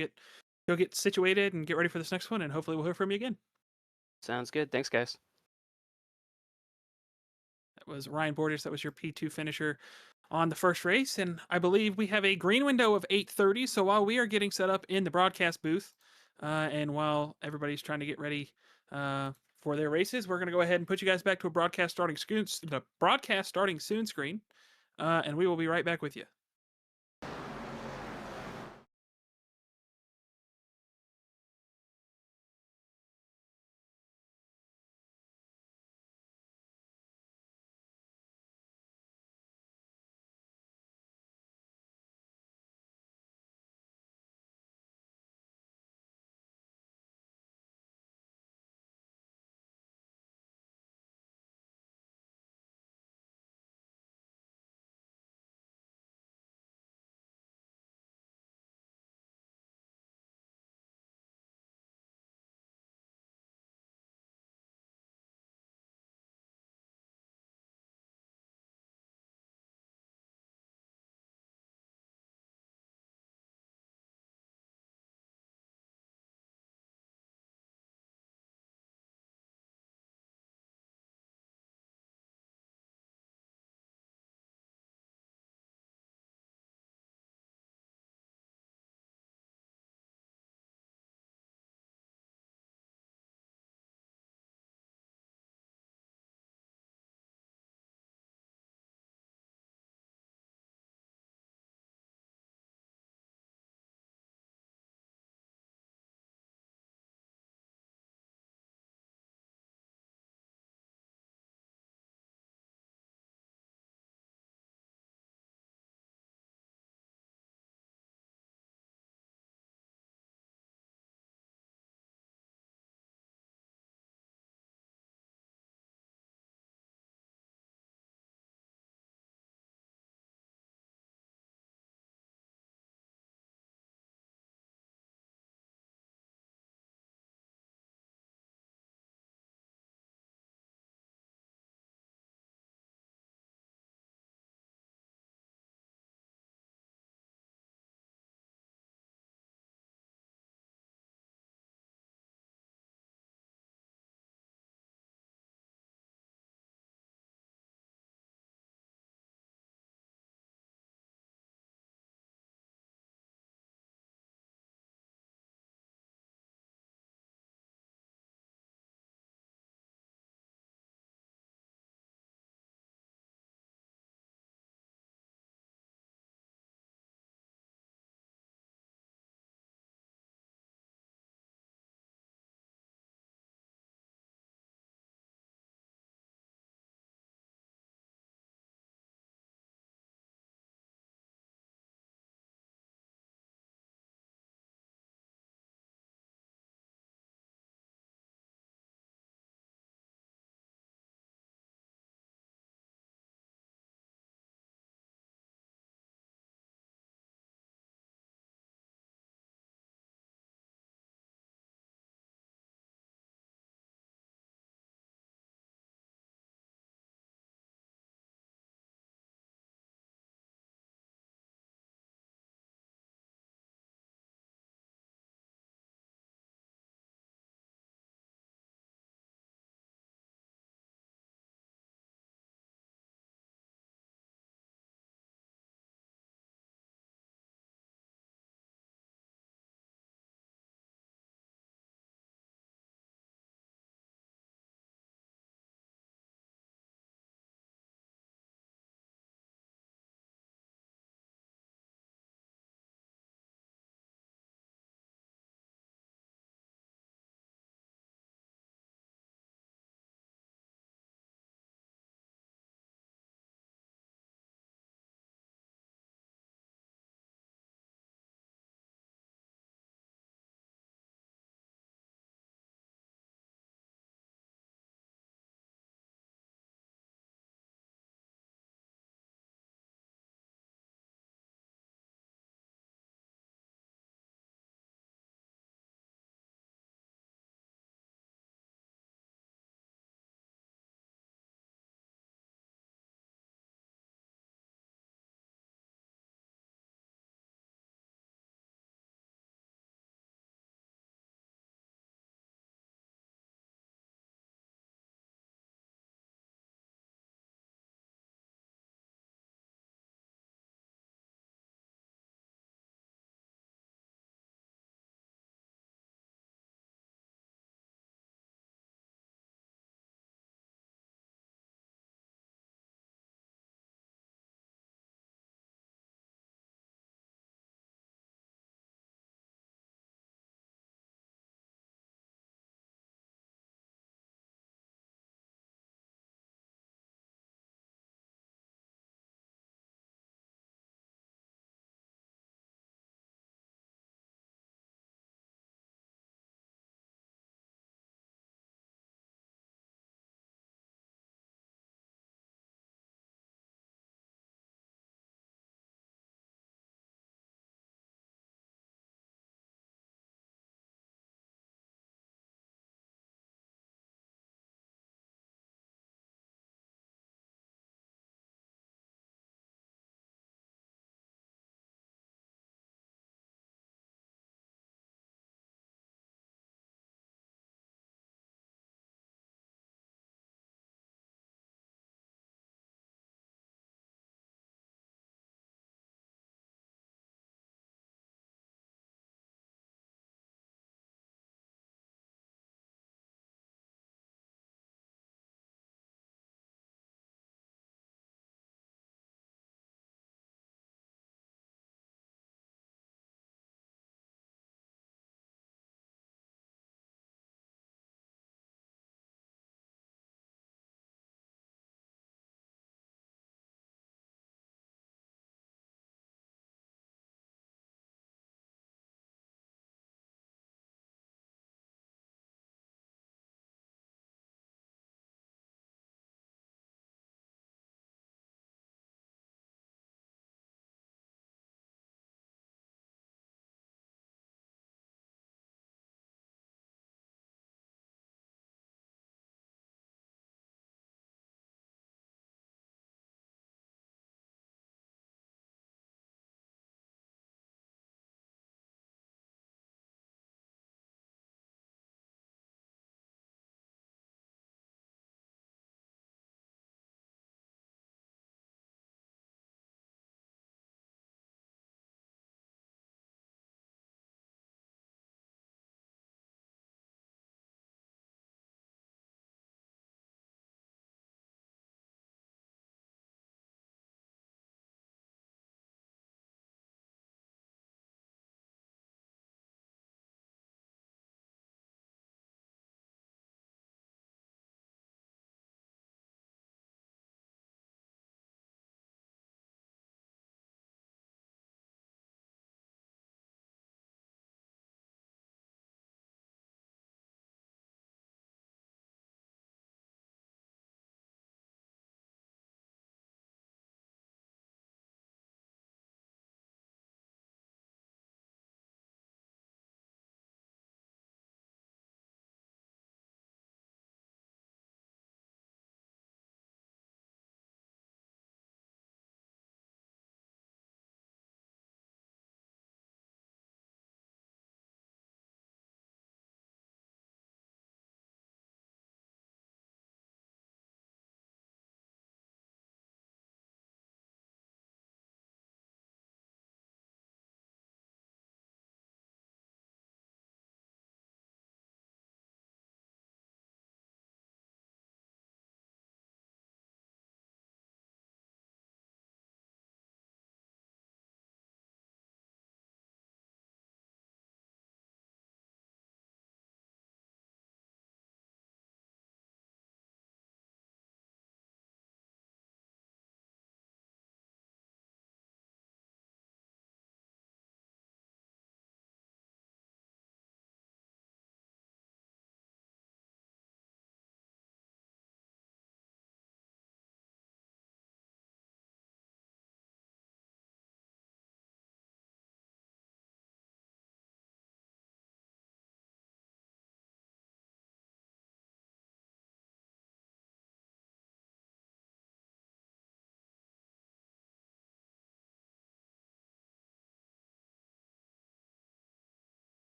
get situated and get ready for this next one, and hopefully we'll hear from you again. Sounds good. Thanks, guys. That was Ryan Borders. That was your P2 finisher on the first race, and I believe we have a green window of 8:30. So while we are getting set up in the broadcast booth, and while everybody's trying to get ready for their races, we're going to go ahead and put you guys back to a broadcast starting soon screen, and we will be right back with you.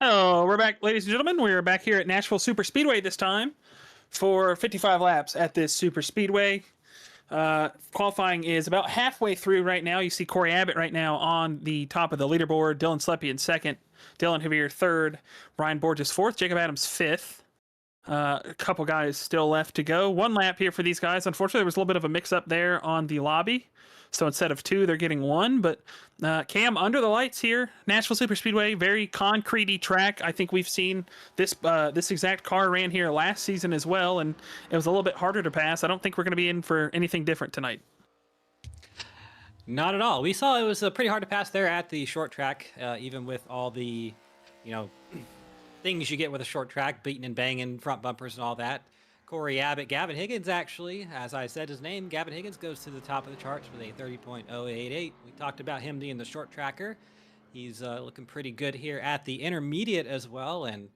Oh, we're back, ladies and gentlemen. We're back here at Nashville Superspeedway this time for 55 laps at this Superspeedway. Qualifying is about halfway through right now. You see Corey Abbott right now on the top of the leaderboard. Dylan Slepian second. Dylan Javier third. Brian Borges fourth. Jacob Adams fifth. A couple guys still left to go. One lap here for these guys. Unfortunately, there was a little bit of a mix-up there on the lobby. So instead of 2, they're getting 1. But Cam, under the lights here, Nashville Superspeedway, very concrete-y track. I think we've seen this this exact car ran here last season as well, and it was a little bit harder to pass. I don't think we're going to be in for anything different tonight. Not at all. We saw it was pretty hard to pass there at the short track, even with all the, things you get with a short track, beating and banging, front bumpers and all that. Corey Abbott, Gavin Higgins, actually, as I said his name, Gavin Higgins goes to the top of the charts with a 30.088. We talked about him being the short tracker. He's looking pretty good here at the intermediate as well, and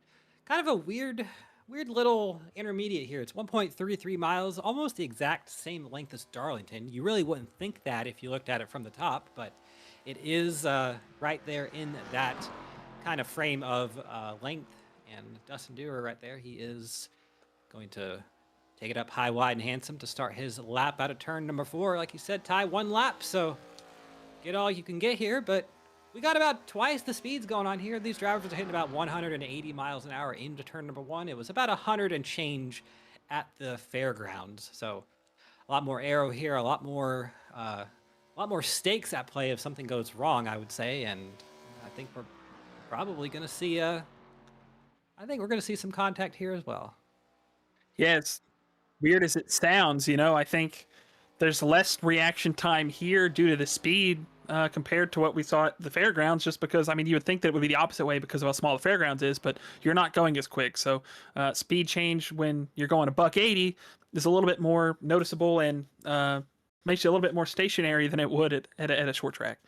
kind of a weird little intermediate here. It's 1.33 miles, almost the exact same length as Darlington. You really wouldn't think that if you looked at it from the top, but it is right there in that kind of frame of length. And Dustin Dewar right there, he is going to take it up high, wide, and handsome to start his lap out of turn number 4. Like you said, Ty, 1 lap, so get all you can get here, but we got about twice the speeds going on here. These drivers are hitting about 180 miles an hour into turn number 1. It was about 100 and change at the fairgrounds, so a lot more aero here, a lot more stakes at play if something goes wrong, I would say, and I think we're probably going to see some contact here as well. Yeah, it's weird as it sounds, I think there's less reaction time here due to the speed compared to what we saw at the fairgrounds, just because, you would think that it would be the opposite way because of how small the fairgrounds is, but you're not going as quick. So speed change when you're going $180 is a little bit more noticeable and makes you a little bit more stationary than it would at a short track.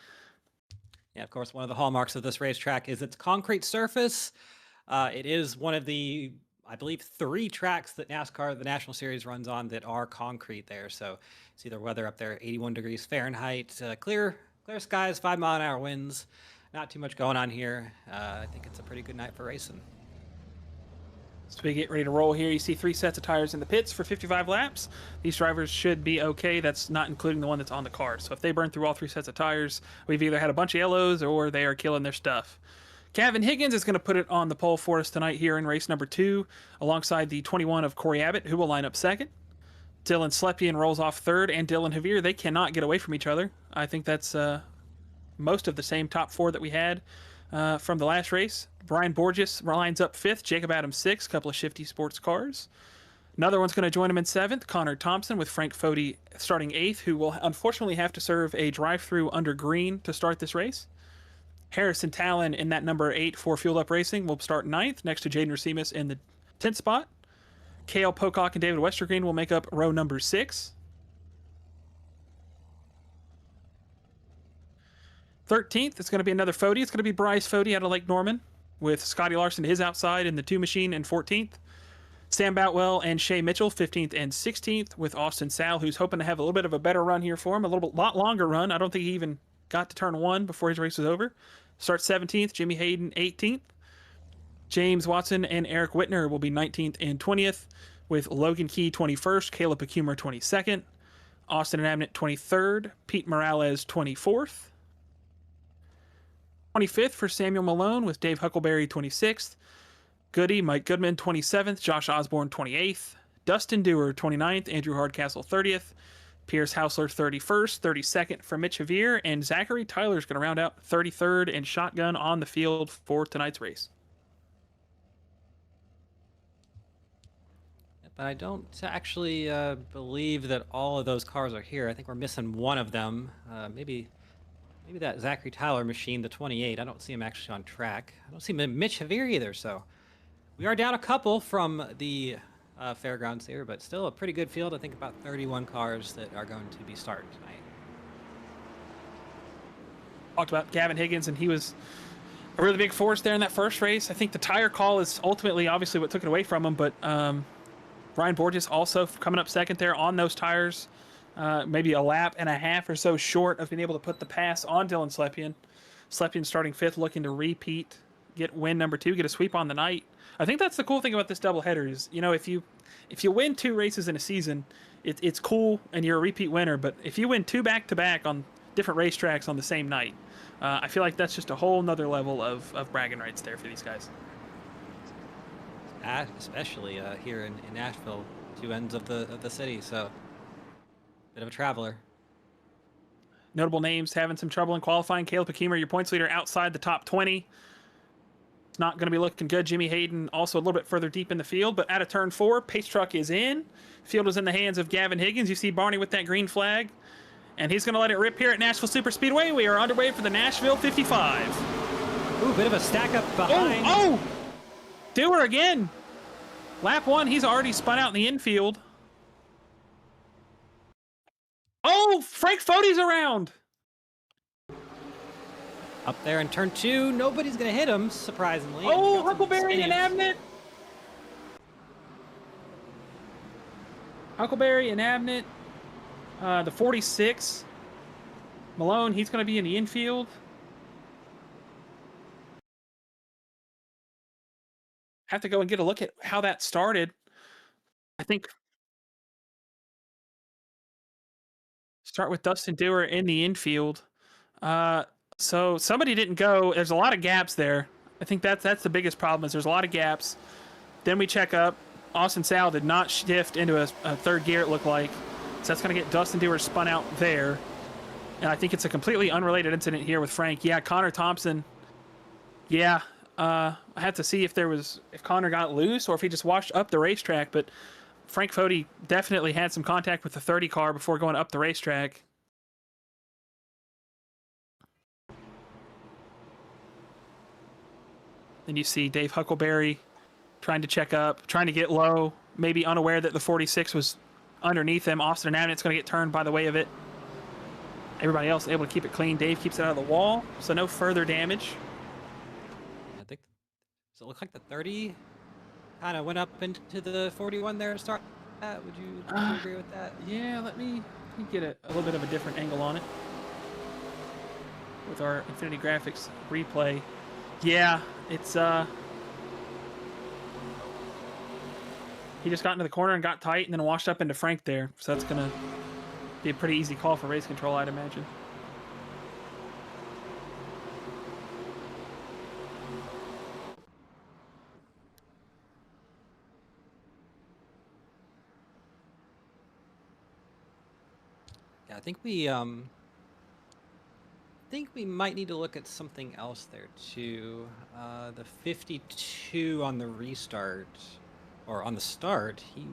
Yeah, of course, one of the hallmarks of this racetrack is its concrete surface. It is one of the, I believe, 3 tracks that NASCAR, the National Series, runs on that are concrete there. So see the weather up there, 81 degrees Fahrenheit, clear skies, 5-mile-an-hour winds. Not too much going on here. I think it's a pretty good night for racing. So we get ready to roll here. You see 3 sets of tires in the pits for 55 laps. These drivers should be okay. That's not including the one that's on the car. So if they burn through all 3 sets of tires, we've either had a bunch of yellows or they are killing their stuff. Gavin Higgins is going to put it on the pole for us tonight here in race number 2, alongside the 21 of Corey Abbott, who will line up second. Dylan Slepian rolls off third, and Dylan Javier, they cannot get away from each other. I think that's most of the same top 4 that we had from the last race. Brian Borges lines up 5th, Jacob Adams 6th, couple of shifty sports cars. Another one's going to join him in 7th, Connor Thompson, with Frank Fody starting 8th, who will unfortunately have to serve a drive-through under green to start this race. Harrison Talon in that number 8 for Fueled Up Racing will start 9th, next to Jaden Racimus in the 10th spot. Cale Pocock and David Westergreen will make up row number 6. 13th, it's going to be another Fody. It's going to be Bryce Fody out of Lake Norman, with Scotty Larson to his outside in the 2 machine in 14th. Sam Boutwell and Shay Mitchell, 15th and 16th, with Austin Sal, who's hoping to have a little bit of a better run here for him, a lot longer run. I don't think he even got to turn 1 before his race was over. Starts 17th, Jimmy Hayden 18th. James Watson and Eric Whitner will be 19th and 20th, with Logan Key 21st, Caleb Pacumer 22nd, Austin and Abnett 23rd, Pete Morales 24th. 25th for Samuel Malone, with Dave Huckleberry 26th, Goody, Mike Goodman 27th, Josh Osborne 28th, Dustin Dewar 29th, Andrew Hardcastle 30th, Pierce Hausler 31st, 32nd for Mitch Javier, and Zachary Tyler is going to round out 33rd and shotgun on the field for tonight's race. But I don't actually believe that all of those cars are here. I think we're missing one of them. Maybe that Zachary Tyler machine, the 28. I don't see him actually on track. I don't see Mitch Javier either, so we are down a couple from the fairgrounds here, but still a pretty good field. I think about 31 cars that are going to be starting tonight. Talked about Gavin Higgins, and he was a really big force there in that first race. I think the tire call is ultimately obviously what took it away from him, but Brian Borges also coming up second there on those tires, maybe a lap and a half or so short of being able to put the pass on Dylan Slepian. Slepian starting 5th, looking to repeat get win number 2, get a sweep on the night. I think that's the cool thing about this doubleheader is, you know, if you win 2 races in a season, it's cool and you're a repeat winner. But if you win 2 back-to-back on different racetracks on the same night, I feel like that's just a whole nother level of bragging rights there for these guys. Especially here in Nashville, 2 ends of the city, so bit of a traveler. Notable names having some trouble in qualifying. Caleb Hakemer, your points leader, outside the top 20. It's not going to be looking good. Jimmy Hayden also a little bit further deep in the field, but out of turn 4, pace truck is in. Field is in the hands of Gavin Higgins. You see Barney with that green flag, and he's going to let it rip here at Nashville Superspeedway. We are underway for the Nashville 55. Ooh, bit of a stack up behind. Oh! Dewar again. Lap 1, he's already spun out in the infield. Oh, Frank Fode's around. Up there in turn 2, nobody's going to hit him, surprisingly. Oh, Huckleberry and Abnett. Huckleberry and Abnett. The 46. Malone, he's going to be in the infield. Have to go and get a look at how that started. I think start with Dustin Dewar in the infield. So somebody didn't go. There's a lot of gaps there. I think that's the biggest problem is there's a lot of gaps. Then we check up. Austin Sal did not shift into a 3rd gear, it looked like. So that's going to get Dustin Dewar spun out there. And I think it's a completely unrelated incident here with Frank. Yeah, Connor Thompson. Yeah, I had to see if Connor got loose or if he just washed up the racetrack. But Frank Fode definitely had some contact with the 30 car before going up the racetrack. Then you see Dave Huckleberry trying to check up, trying to get low, maybe unaware that the 46 was underneath him. Austin and Abnett's going to get turned by the way of it. Everybody else able to keep it clean. Dave keeps it out of the wall, so no further damage. I think, does it look like the 30 kind of went up into the 41 there to start that? Would you agree with that? Yeah, let me get a little bit of a different angle on it with our Infinity Graphics replay. Yeah, it's he just got into the corner and got tight and then washed up into Frank there. So that's gonna be a pretty easy call for race control, I'd imagine. Yeah, I think we might need to look at something else there too. The 52 on the restart, or on the start, he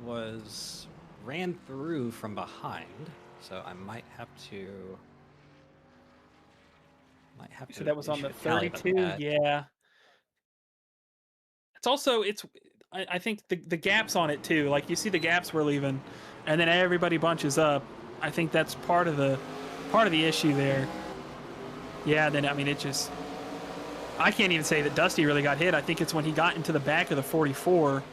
ran through from behind, so I might have to. So that was on the 32. Yeah. It's also I think the gaps on it too. Like you see the gaps we're leaving, and then everybody bunches up. I think that's part of the issue there. Yeah, then I mean I can't even say that Dusty really got hit. I think it's when he got into the back of the 44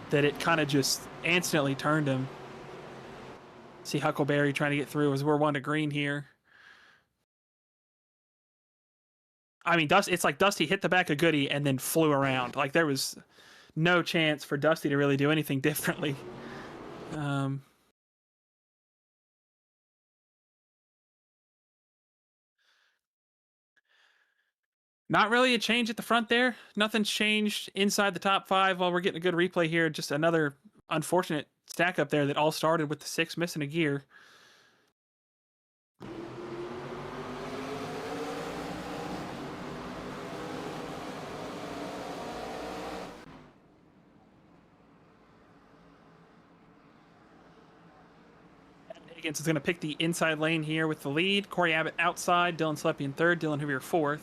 that it kind of just instantly turned him. See Huckleberry trying to get through as we're 1 to green here. I mean, it's like Dusty hit the back of Goody and then flew around. Like there was no chance for Dusty to really do anything differently. Not really a change at the front there. Nothing's changed inside the top 5 while we're getting a good replay here. Just another unfortunate stack up there that all started with the 6 missing a gear. Higgins is going to pick the inside lane here with the lead. Corey Abbott outside, Dylan Slepian 3rd, Dylan Hoover 4th.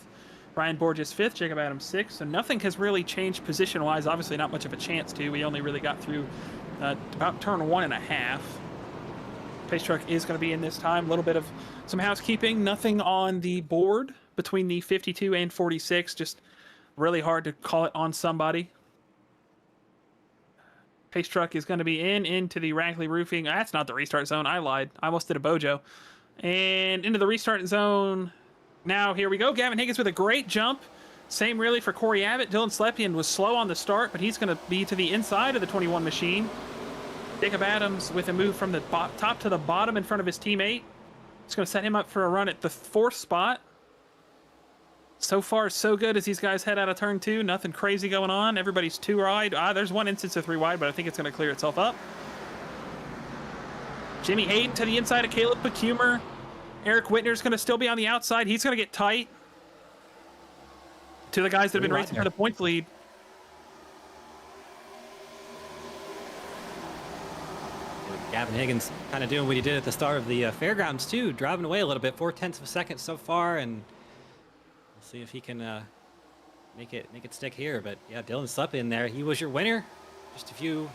Ryan Borges 5th, Jacob Adams 6th. So nothing has really changed position-wise. Obviously not much of a chance to. We only really got through about turn 1.5. Pace truck is going to be in this time. A little bit of some housekeeping. Nothing on the board between the 52 and 46. Just really hard to call it on somebody. Pace truck is going to be into the Rackley roofing. That's not the restart zone. I lied. I almost did a Bojo. And into the restart zone. Now, here we go. Gavin Higgins with a great jump. Same really for Corey Abbott. Dylan Slepian was slow on the start, but he's going to be to the inside of the 21 machine. Jacob Adams with a move from the top to the bottom in front of his teammate. It's going to set him up for a run at the 4th spot. So far, so good as these guys head out of turn 2. Nothing crazy going on. Everybody's 2 wide. There's one instance of 3 wide, but I think it's going to clear itself up. Jimmy Hayden to the inside of Caleb Pecumer. Eric Whitner's going to still be on the outside. He's going to get tight to the guys that have been racing for the points lead. Gavin Higgins kind of doing what he did at the start of the fairgrounds too, driving away a little bit, 0.4 seconds so far, and we'll see if he can make it stick here. But yeah, Dylan Slepian there, he was your winner just a few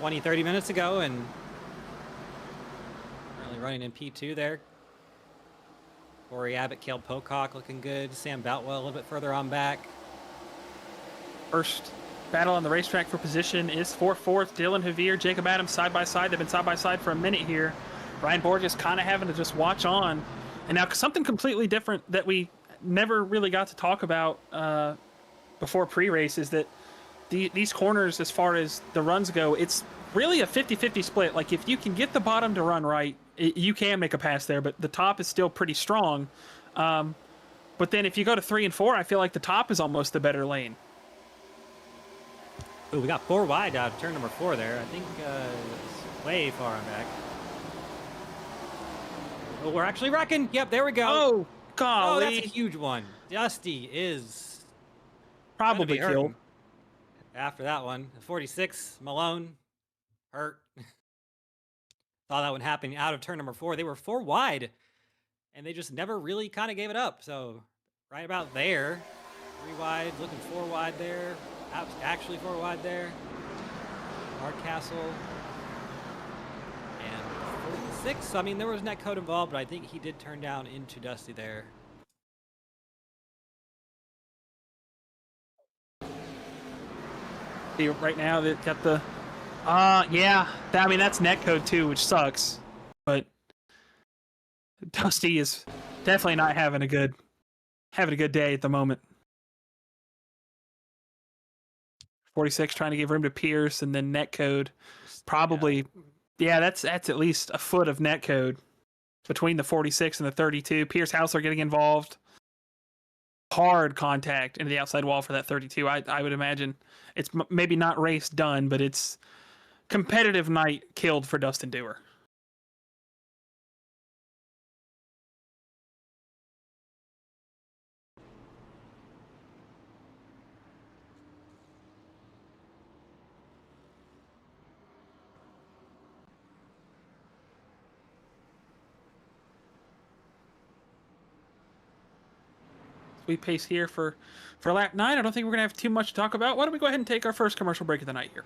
20-30 minutes ago, and currently running in P2 there. Corey Abbott, Cale Pocock looking good. Sam Boutwell a little bit further on back. First battle on the racetrack for position is for 4th. Dylan Javier, Jacob Adams side by side. They've been side by side for a minute here. Ryan Borges kind of having to just watch on. And now something completely different that we never really got to talk about before pre-race is that these corners, as far as the runs go, it's really a 50-50 split. Like, if you can get the bottom to run right, you can make a pass there, but the top is still pretty strong. But then if you go to 3 and 4, I feel like the top is almost the better lane. Ooh, we got 4 wide out of turn number 4 there. I think it's way far on back. Oh, we're actually wrecking. Yep, there we go. Oh, golly. Oh, that's a huge one. Dusty is probably killed. After that one, 46, Malone, hurt. Saw that one happening out of turn number 4. They were 4 wide, and they just never really kind of gave it up. So right about there, 3 wide, looking 4 wide there. Actually 4 wide there. Hardcastle. And 46. I mean, there was netcode involved, but I think he did turn down into Dusty there. See, right now they've got the yeah, I mean, that's netcode too, which sucks, but Dusty is definitely not having a good day at the moment. 46 trying to give room to Pierce, and then netcode probably, yeah, that's at least a foot of netcode between the 46 and the 32. Pierce Hausler getting involved. Hard contact into the outside wall for that 32. I would imagine it's maybe not race done, but it's competitive night killed for Dustin Dewar. We pace here for lap 9. I don't think we're going to have too much to talk about. Why don't we go ahead and take our first commercial break of the night here.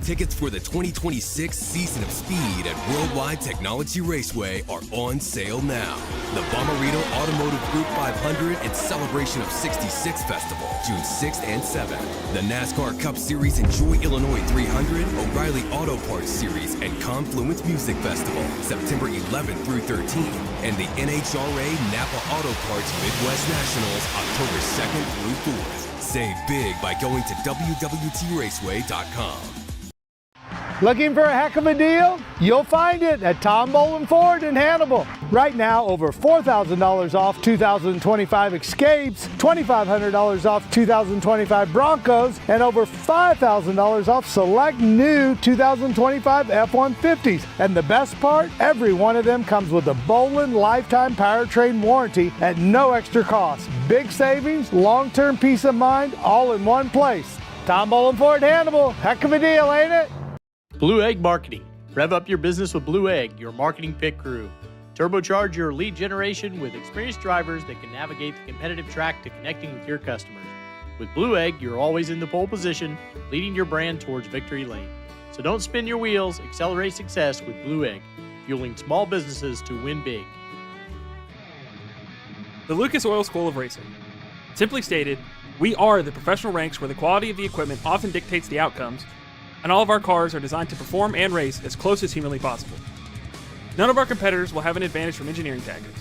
Tickets for the 2026 season of Speed at Worldwide Technology Raceway are on sale now. The Bommarito Automotive Group 500 and Celebration of 66 Festival, June 6th and 7th. The NASCAR Cup Series Enjoy Illinois 300, O'Reilly Auto Parts Series, and Confluence Music Festival, September 11th through 13th. And the NHRA Napa Auto Parts Midwest Nationals, October 2nd through 4th. Save big by going to WWTRaceway.com. Looking for a heck of a deal? You'll find it at Tom Bolin Ford in Hannibal. Right now, over $4,000 off 2025 Escapes, $2,500 off 2025 Broncos, and over $5,000 off select new 2025 F-150s. And the best part, every one of them comes with a Bolin lifetime powertrain warranty at no extra cost. Big savings, long-term peace of mind, all in one place. Tom Bolin Ford Hannibal. Heck of a deal, ain't it? Blue Egg Marketing. Rev up your business with Blue Egg, your marketing pit crew. Turbocharge your lead generation with experienced drivers that can navigate the competitive track to connecting with your customers. With Blue Egg, you're always in the pole position, leading your brand towards victory lane. So don't spin your wheels, accelerate success with Blue Egg, fueling small businesses to win big. The Lucas Oil School of Racing. Simply stated, we are the professional ranks where the quality of the equipment often dictates the outcomes, and all of our cars are designed to perform and race as close as humanly possible. None of our competitors will have an advantage from engineering tactics.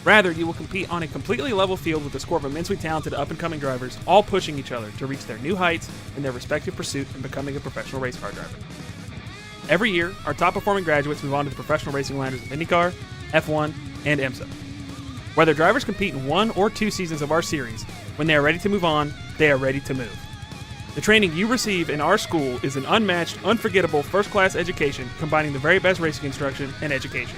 Rather, you will compete on a completely level field with a score of immensely talented up-and-coming drivers, all pushing each other to reach their new heights in their respective pursuit in becoming a professional race car driver. Every year, our top-performing graduates move on to the professional racing ladders of IndyCar, F1, and IMSA. Whether drivers compete in 1 or 2 seasons of our series, when they are ready to move on, they are ready to move. The training you receive in our school is an unmatched, unforgettable, first-class education combining the very best racing instruction and education.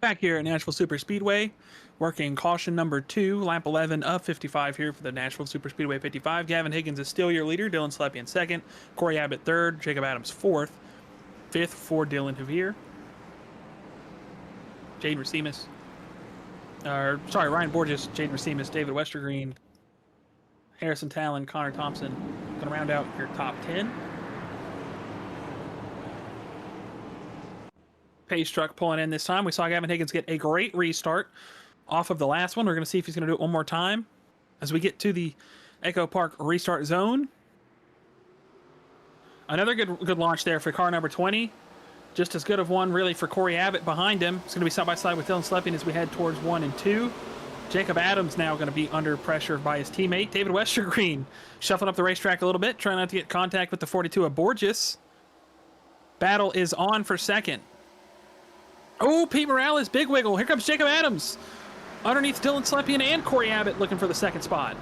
Back here at Nashville Superspeedway, working caution number 2, lap 11 of 55 here for the Nashville Superspeedway 55. Gavin Higgins is still your leader, Dylan Slepian second, Corey Abbott third, Jacob Adams fourth, fifth for Dylan Javier. Ryan Borges, Jaden Racimus, David Westergreen, Harrison Talon, Connor Thompson. Going to round out your top 10. Pace truck pulling in this time. We saw Gavin Higgins get a great restart off of the last one. We're going to see if he's going to do it one more time as we get to the Echo Park restart zone. Another good launch there for car number 20. Just as good of one, really, for Corey Abbott behind him. It's going to be side-by-side with Dylan Slepian as we head towards 1 and 2. Jacob Adams now going to be under pressure by his teammate. David Westergreen shuffling up the racetrack a little bit, trying not to get contact with the 42 of Borges. Battle is on for second. Oh, Pete Morales, big wiggle. Here comes Jacob Adams. Underneath Dylan Slepian and Corey Abbott looking for the second spot.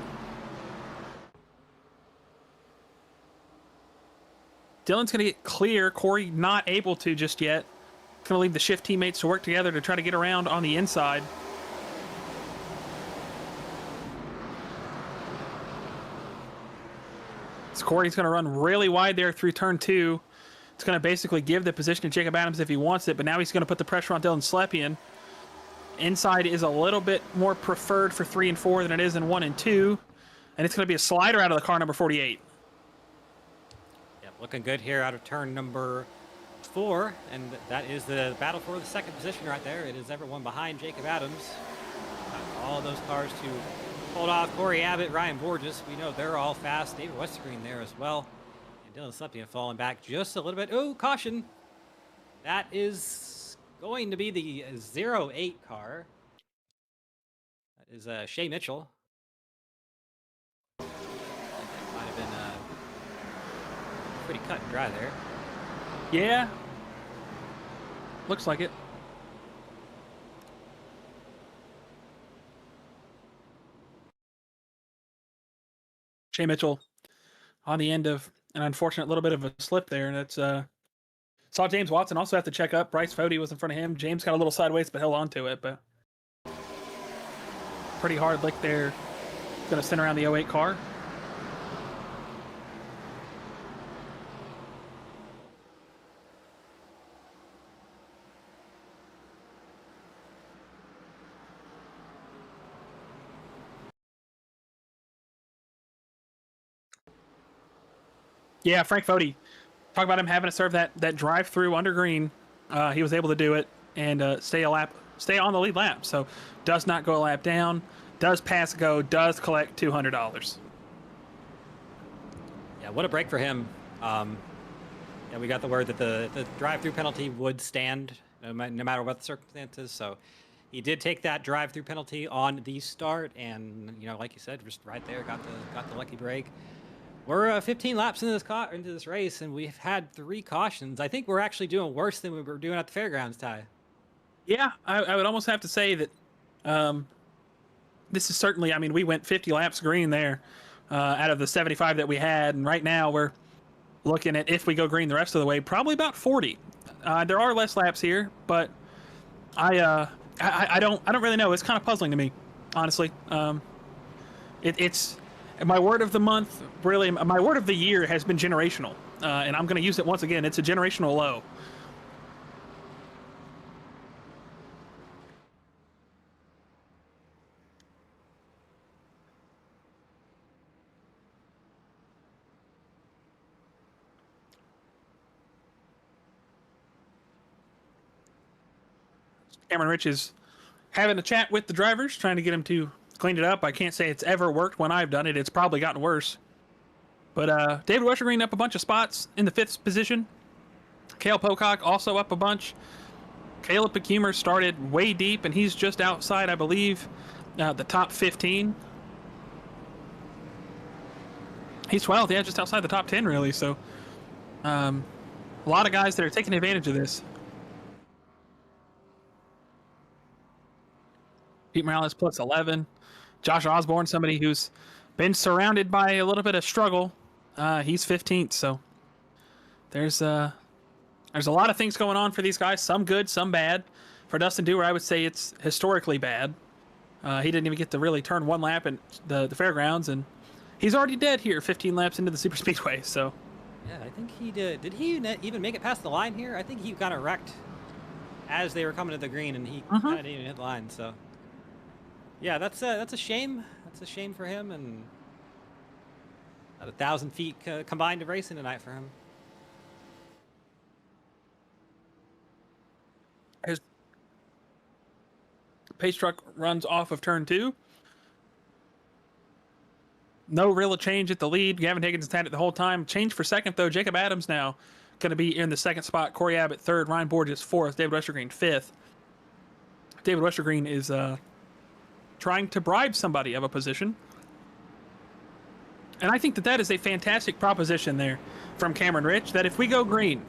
Dylan's going to get clear. Corey not able to just yet. Going to leave the shift teammates to work together to try to get around on the inside. So Corey's going to run really wide there through turn 2. It's going to basically give the position to Jacob Adams if he wants it, but now he's going to put the pressure on Dylan Slepian. Inside is a little bit more preferred for 3 and 4 than it is in 1 and 2. And it's going to be a slider out of the car number 48. Yep, looking good here out of turn number 4. And that is the battle for the second position right there. It is everyone behind Jacob Adams. All those cars to hold off Corey Abbott, Ryan Borges. We know they're all fast. David Westergreen there as well. Dylan Slepian falling back just a little bit. Oh, caution. That is going to be the 08 car. That is Shea Mitchell. That might have been pretty cut and dry there. Yeah. Looks like it. Shea Mitchell on the end of an unfortunate little bit of a slip there, and it's saw James Watson also have to check up. Bryce Fody was in front of him. James got a little sideways but held on to it, but pretty hard lick there. Going to send around the 08 car. Yeah, Frank Fody. Talk about him having to serve that drive-through under green. He was able to do it and stay on the lead lap. So does not go a lap down, does pass go, does collect $200. Yeah, what a break for him. Yeah, we got the word that the drive-through penalty would stand no matter what the circumstances. So he did take that drive-through penalty on the start, and like you said, just right there got the lucky break. We're 15 laps into this race, and we've had 3 cautions. I think we're actually doing worse than we were doing at the fairgrounds, Ty. Yeah, I would almost have to say that this is certainly, we went 50 laps green there out of the 75 that we had, and right now we're looking at, if we go green the rest of the way, probably about 40. There are less laps here, but I don't really know. It's kind of puzzling to me, honestly. It's my word of the month, really, my word of the year has been generational, and I'm going to use it once again. It's a generational low. Cameron Rich is having a chat with the drivers, trying to get them to clean it up. I can't say it's ever worked when I've done it. It's probably gotten worse. But David Westergreen up a bunch of spots in the 5th position. Cale Pocock also up a bunch. Caleb Pecumer started way deep, and he's just outside, I believe, the top 15. He's 12th, yeah, just outside the top 10, really. So a lot of guys that are taking advantage of this. Pete Morales plus 11. Josh Osborne, somebody who's been surrounded by a little bit of struggle. He's 15th, so there's a lot of things going on for these guys. Some good, some bad. For Dustin Dewar, I would say it's historically bad. He didn't even get to really turn one lap in the fairgrounds, and he's already dead here 15 laps into the Superspeedway, so. Yeah, I think he did. Did he even make it past the line here? I think he got wrecked as they were coming to the green, and he kind of didn't even hit the line, so. Yeah, that's a shame. That's a shame for him, and about 1,000 feet combined of racing tonight for him. His pace truck runs off of turn 2. No real change at the lead. Gavin Higgins has had it the whole time. Change for second, though. Jacob Adams now going to be in the second spot. Corey Abbott third. Ryan Borges fourth. David Westergreen fifth. David Westergreen is trying to bribe somebody of a position. And I think that is a fantastic proposition there from Cameron Rich, that if we go green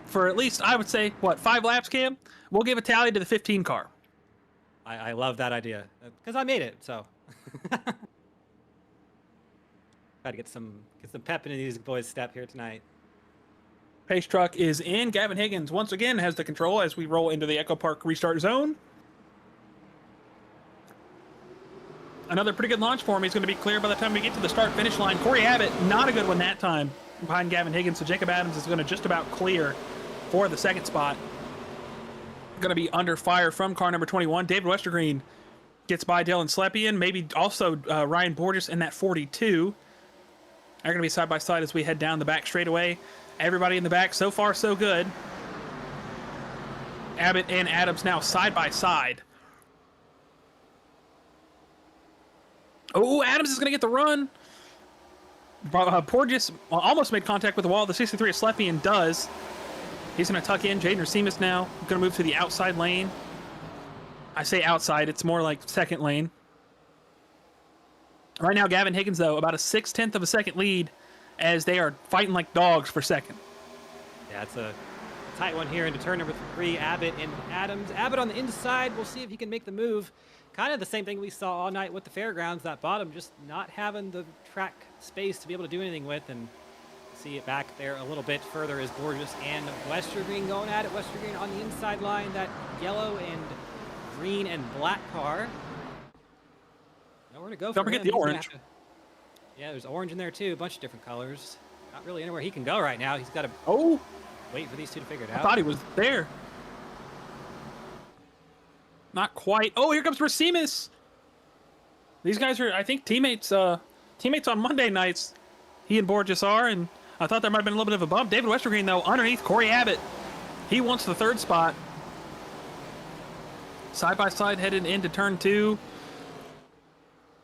for at least, I would say, 5 laps, Cam, we'll give a tally to the 15 car. I love that idea, because I made it, so. Got to get some pep into these boys' step here tonight. Pace truck is in. Gavin Higgins once again has the control as we roll into the Echo Park restart zone. Another pretty good launch for him. He's going to be clear by the time we get to the start-finish line. Corey Abbott, not a good one that time behind Gavin Higgins, so Jacob Adams is going to just about clear for the second spot. Going to be under fire from car number 21. David Westergreen gets by Dylan Slepian, maybe also Ryan Borges in that 42. They're going to be side by side as we head down the back straightaway. Everybody in the back, so far so good. Abbott and Adams now side by side. Oh, Adams is going to get the run. Porges almost made contact with the wall. The 63 of Slepian does. He's going to tuck in. Jaden Racimus now going to move to the outside lane. I say outside. It's more like second lane. Right now, Gavin Higgins, though, about a 6/10 of a second lead as they are fighting like dogs for second. Yeah, it's a tight one here into turn number 3. Abbott and Adams. Abbott on the inside. We'll see if he can make the move. Kind of the same thing we saw all night with the fairgrounds, that bottom just not having the track space to be able to do anything with, and see it back there a little bit further is Borges and Westergreen going at it. Westergreen on the inside line, that yellow and green and black car. Nowhere to go for him. Don't forget the orange. Yeah, there's orange in there too, a bunch of different colors. Not really anywhere he can go right now. He's got to wait for these two to figure it out. I thought he was there. Not quite. Oh, here comes Racimus. These guys are, I think, teammates on Monday nights. He and Borges are, and I thought there might have been a little bit of a bump. David Westergreen, though, underneath Corey Abbott. He wants the third spot. Side by side headed into turn 2.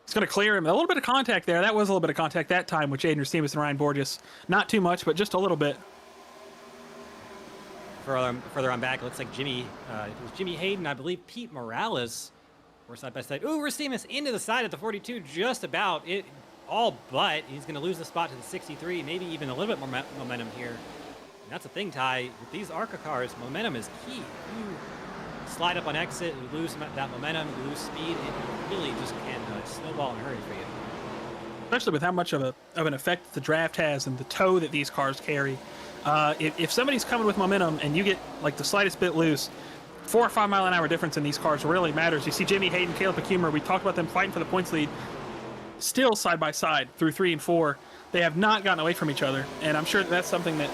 It's going to clear him. A little bit of contact there. That was a little bit of contact that time with Jaden Racimus and Ryan Borges. Not too much, but just a little bit. Further on back, it looks like it was Jimmy Hayden, I believe Pete Morales were side by side. Ooh, Racimus into the side at the 42, just about it, all but. He's going to lose the spot to the 63, maybe even a little bit more momentum here. And that's the thing, Ty. With these ARCA cars, momentum is key. You slide up on exit, you lose that momentum, you lose speed, it really just can snowball in a hurry for you. Especially with how much of an effect the draft has and the tow that these cars carry. If somebody's coming with momentum and you get like the slightest bit loose, 4 or 5 mile an hour difference in these cars really matters. You see Jimmy Hayden, Caleb Pecumer, we talked about them fighting for the points lead, still side by side through 3 and 4. They have not gotten away from each other, and I'm sure that's something that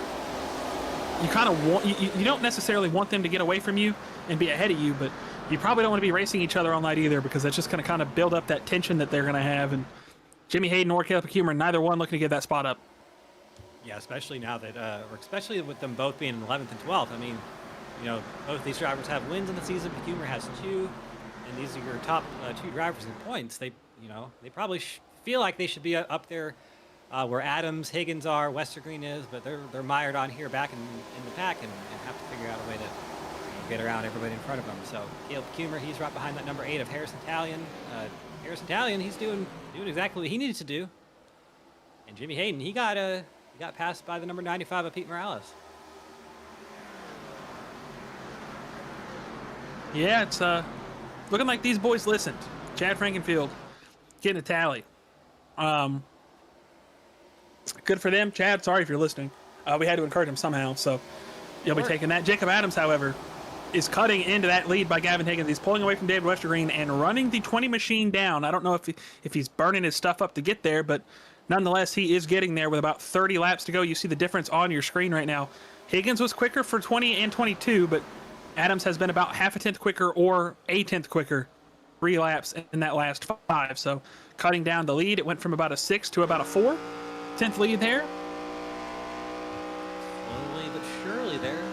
you kind of want. You don't necessarily want them to get away from you and be ahead of you, but you probably don't want to be racing each other all night either, because that's just going to kind of build up that tension that they're going to have. And Jimmy Hayden or Caleb Pecumer, neither one looking to give that spot up. Yeah, especially now that, or especially with them both being in 11th and 12th. I mean, you know, both these drivers have wins in the season. Pecumer has 2, and these are your top 2 drivers in points. They, you know, they probably feel like they should be up there where Adams, Higgins are, Westergreen is, but they're mired on here back in the pack and have to figure out a way to get around everybody in front of them. So Caleb Kumer, he's right behind that number 8 of Harrison Talion. Harrison Talion, he's doing exactly what he needed to do. And Jimmy Hayden, he got passed by the number 95 of Pete Morales. Yeah, it's looking like these boys listened. Chad Frankenfield getting a tally. Good for them. Chad, sorry if you're listening. We had to encourage him somehow, so you'll be taking that. Jacob Adams, however, is cutting into that lead by Gavin Higgins. He's pulling away from David Westergreen and running the 20 machine down. I don't know if he's burning his stuff up to get there, but nonetheless, he is getting there with about 30 laps to go. You see the difference on your screen right now. Higgins was quicker for 20 and 22, but Adams has been about half a tenth quicker or a tenth quicker 3 laps in that last 5. So cutting down the lead, it went from about a 6 to about a 4. 10th lead there. Slowly but surely there.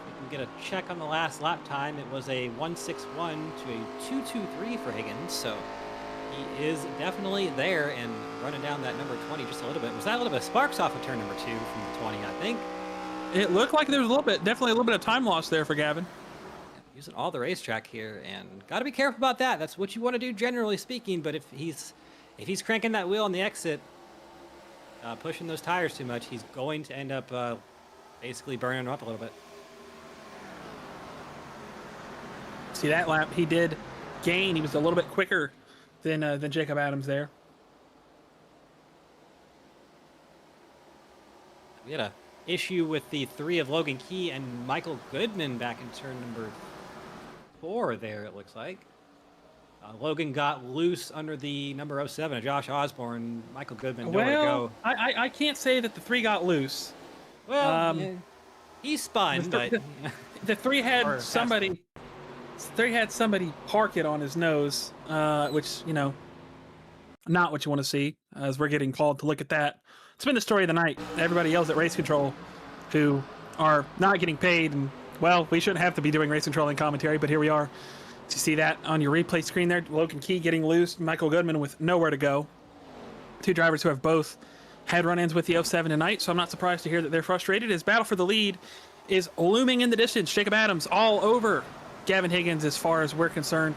We can get a check on the last lap time. It was a 1:61 to a 2:23 for Higgins. So he is definitely there and running down that number 20 just a little bit. Was that a little bit of sparks off of turn number 2 from the 20, I think? It looked like there was definitely a little bit of time loss there for Gavin. Using all the racetrack here, and got to be careful about that. That's what you want to do generally speaking, but if he's cranking that wheel on the exit, pushing those tires too much, he's going to end up basically burning them up a little bit. See that lap, he did gain. He was a little bit quicker than Jacob Adams there. We had a issue with the 3 of Logan Key and Michael Goodman back in turn number 4 there, it looks like. Logan got loose under the number 07 of Josh Osborne. Michael Goodman, nowhere to go. I can't say that the 3 got loose. Well, yeah, he spun, but the 3 had somebody. 3 had somebody park it on his nose, which, you know, not what you want to see, as we're getting called to look at that. It's been the story of the night. Everybody yells at race control, who are not getting paid, and, well, we shouldn't have to be doing race control and commentary, but here we are. So you see that on your replay screen there, Logan Key getting loose, Michael Goodman with nowhere to go. 2 drivers who have both had run-ins with the 07 tonight, so I'm not surprised to hear that they're frustrated. His battle for the lead is looming in the distance. Jacob Adams all over Gavin Higgins as far as we're concerned.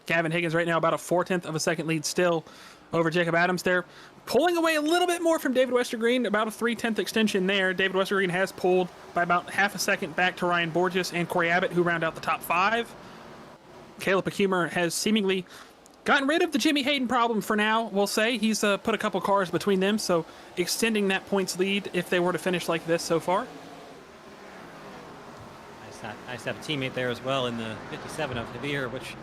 Gavin Higgins right now about a 4/10 of a second lead still over Jacob Adams there. Pulling away a little bit more from David Westergreen, about a 3/10 extension there. David Westergreen has pulled by about half a second back to Ryan Borges and Corey Abbott, who round out the top 5. Caleb Kumer has seemingly gotten rid of the Jimmy Hayden problem for now, we'll say. He's put a couple cars between them, so extending that points lead if they were to finish like this so far. Nice to have a teammate there as well in the 57 of Javier, which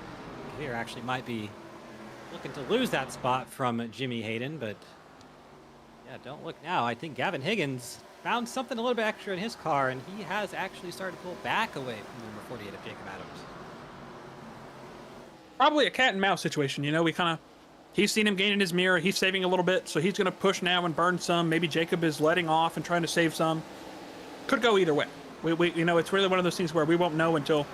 Javier actually might be looking to lose that spot from Jimmy Hayden, but yeah, don't look now. I think Gavin Higgins found something a little bit extra in his car, and he has actually started to pull back away from number 48 of Jacob Adams. Probably a cat and mouse situation, you know. He's seen him gaining his mirror. He's saving a little bit, so he's going to push now and burn some. Maybe Jacob is letting off and trying to save some. Could go either way. We you know, it's really one of those things where we won't know until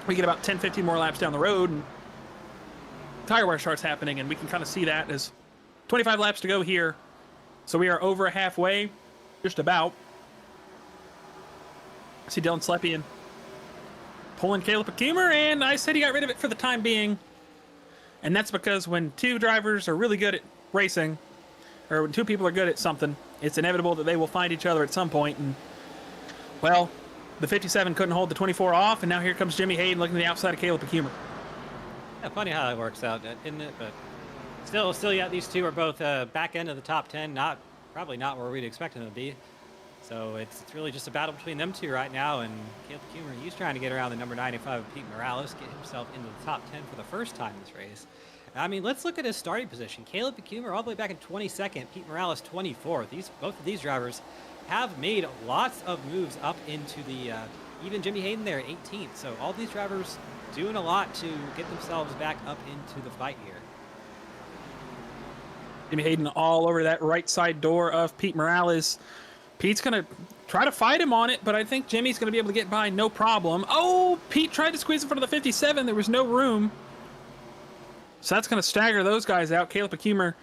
we get about 10, 15 more laps down the road and tire wear starts happening, and we can kind of see that as 25 laps to go here. So we are over halfway, just about. See Dylan Slepian pulling Caleb Kumer, and I said he got rid of it for the time being. And that's because when 2 drivers are really good at racing, or when 2 people are good at something, it's inevitable that they will find each other at some point. And, well, the 57 couldn't hold the 24 off, and now here comes Jimmy Hayden looking to the outside of Caleb Kumer. Yeah, funny how that works out, isn't it? But still, yeah, these 2 are both back end of the top 10, probably not where we'd expect them to be. So it's really just a battle between them 2 right now, and Caleb Kumer, he's trying to get around the number 95 of Pete Morales, get himself into the top 10 for the first time this race. I mean, let's look at his starting position. Caleb Kumer all the way back in 22nd, Pete Morales 24th. Both of these drivers have made lots of moves up into the, even Jimmy Hayden there at 18th. So all these drivers doing a lot to get themselves back up into the fight here. Jimmy Hayden all over that right side door of Pete Morales. Pete's going to try to fight him on it, but I think Jimmy's going to be able to get by no problem. Oh, Pete tried to squeeze in front of the 57. There was no room. So that's going to stagger those guys out. Caleb Akumer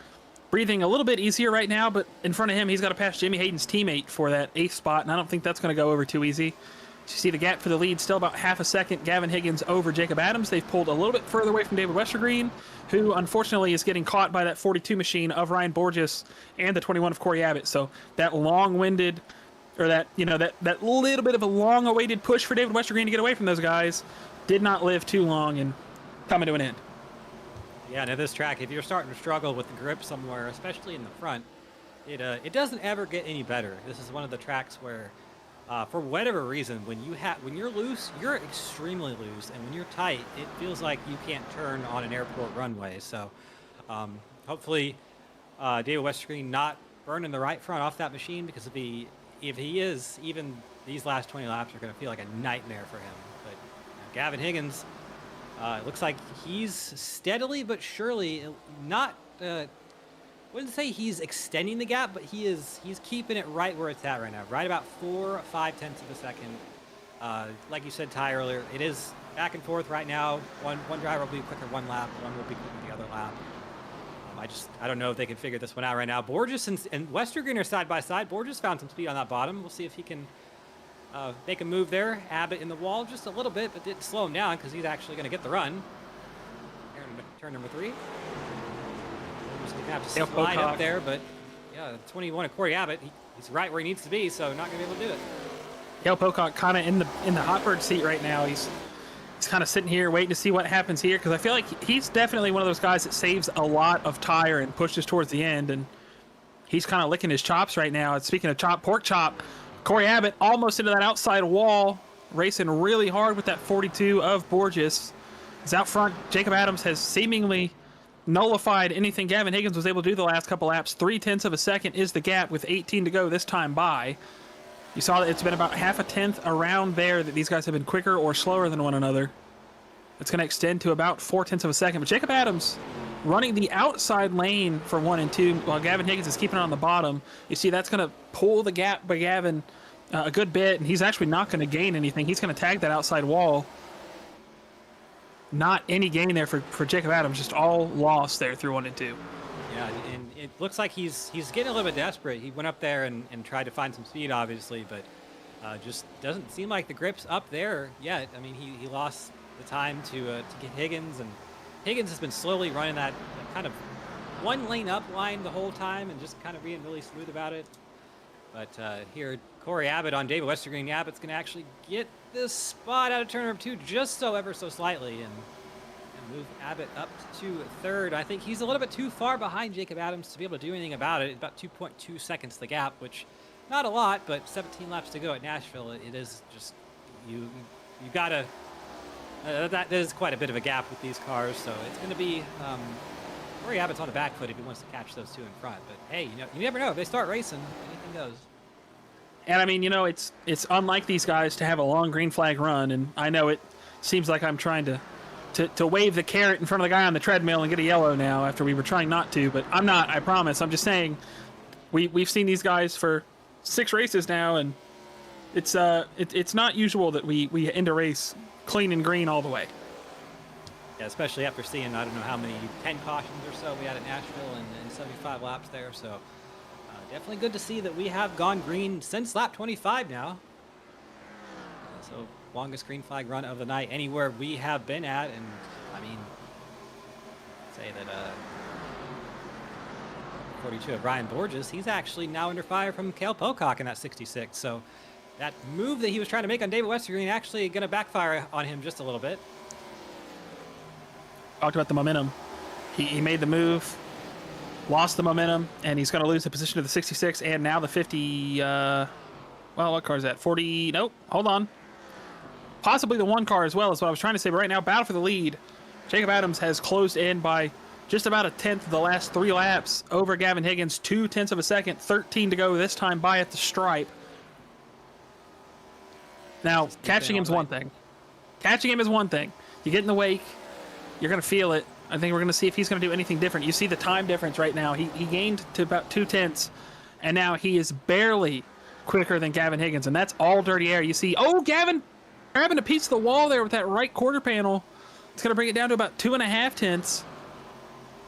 breathing a little bit easier right now, but in front of him, he's got to pass Jimmy Hayden's teammate for that 8th spot, and I don't think that's going to go over too easy. You see the gap for the lead still about half a second. Gavin Higgins over Jacob Adams. They've pulled a little bit further away from David Westergreen, who unfortunately is getting caught by that 42 machine of Ryan Borges and the 21 of Corey Abbott. So that long-winded, or that, you know, that little bit of a long-awaited push for David Westergreen to get away from those guys did not live too long and coming to an end. Yeah, now this track, if you're starting to struggle with the grip somewhere, especially in the front, it doesn't ever get any better. This is one of the tracks where, for whatever reason, when you're loose, you're extremely loose, and when you're tight, it feels like you can't turn on an airport runway. So, hopefully, David Westergreen not burning the right front off that machine, because if he is, even these last 20 laps are going to feel like a nightmare for him. But Gavin Higgins. It looks like he's steadily but surely not. Wouldn't say he's extending the gap, but he's keeping it right where it's at right now, right about 4 or 5 tenths of a second. Like you said, Ty, earlier, it is back and forth right now. One driver will be quicker one lap, one will be quicker the other lap. I don't know if they can figure this one out right now. Borges and Westergreen are side by side. Borges found some speed on that bottom. We'll see if he can make a move there. Abbott in the wall just a little bit, but didn't slow him down because he's actually going to get the run. Turn number 3. Just going to have to slide up there, but yeah, 21 of Corey Abbott, he's right where he needs to be, so not going to be able to do it. Cale Pocock kind of in the hot bird seat right now. He's kind of sitting here waiting to see what happens here, because I feel like he's definitely one of those guys that saves a lot of tire and pushes towards the end, and he's kind of licking his chops right now. And speaking of pork chop, Corey Abbott almost into that outside wall, racing really hard with that 42 of Borges. He's out front. Jacob Adams has seemingly nullified anything Gavin Higgins was able to do the last couple laps. 0.3 of a second is the gap with 18 to go this time by. You saw that it's been about half a tenth around there that these guys have been quicker or slower than one another. It's going to extend to about 0.4 of a second. But Jacob Adams running the outside lane for 1 and 2 while Gavin Higgins is keeping it on the bottom. You see that's going to pull the gap by Gavin a good bit, and he's actually not going to gain anything. He's going to tag that outside wall. Not any gain there for Jacob Adams, just all loss there through 1 and 2. Yeah, and it looks like he's getting a little bit desperate. He went up there and tried to find some speed, obviously, but just doesn't seem like the grip's up there yet. I mean, he lost the time to get Higgins, and Higgins has been slowly running that kind of one lane up line the whole time and just kind of being really smooth about it. But here, Corey Abbott on David Westergreen. Abbott's going to actually get this spot out of turn number 2 just ever so slightly and move Abbott up to 3rd. I think he's a little bit too far behind Jacob Adams to be able to do anything about it. About 2.2 seconds the gap, which not a lot, but 17 laps to go at Nashville. It is just, you got to, that is quite a bit of a gap with these cars. So it's going to be, Corey Abbott's on the back foot if he wants to catch those 2 in front. But hey, you never know. If they start racing, anything goes. And I mean, it's unlike these guys to have a long green flag run. And I know it seems like I'm trying to wave the carrot in front of the guy on the treadmill and get a yellow now after we were trying not to, but I'm not, I promise. I'm just saying we've seen these guys for 6 races now, and it's not usual that we end a race clean and green all the way. Yeah, especially after seeing, I don't know how many, 10 cautions or so we had at Nashville and 75 laps there. So definitely good to see that we have gone green since lap 25 now. So longest green flag run of the night anywhere we have been at. And I mean, say that 42 of Ryan Borges, he's actually now under fire from Cale Pocock in that 66. So that move that he was trying to make on David Westergreen actually going to backfire on him just a little bit. Talked about the momentum. He made the move, lost the momentum, and he's going to lose the position of the 66 and now the 50. Well, what car is that? 40. Nope. Hold on. Possibly the 1 car as well is what I was trying to say. But right now, battle for the lead. Jacob Adams has closed in by just about a tenth of the last 3 laps over Gavin Higgins. 0.2 of a second. 13 to go this time by at the stripe. Now, catching him is one thing. Catching him is one thing. You get in the wake, you're going to feel it. I think we're going to see if he's going to do anything different. You see the time difference right now. He gained to about 0.2, and now he is barely quicker than Gavin Higgins, and that's all dirty air. You see, oh, Gavin grabbing a piece of the wall there with that right quarter panel. It's going to bring it down to about 2.5 tenths.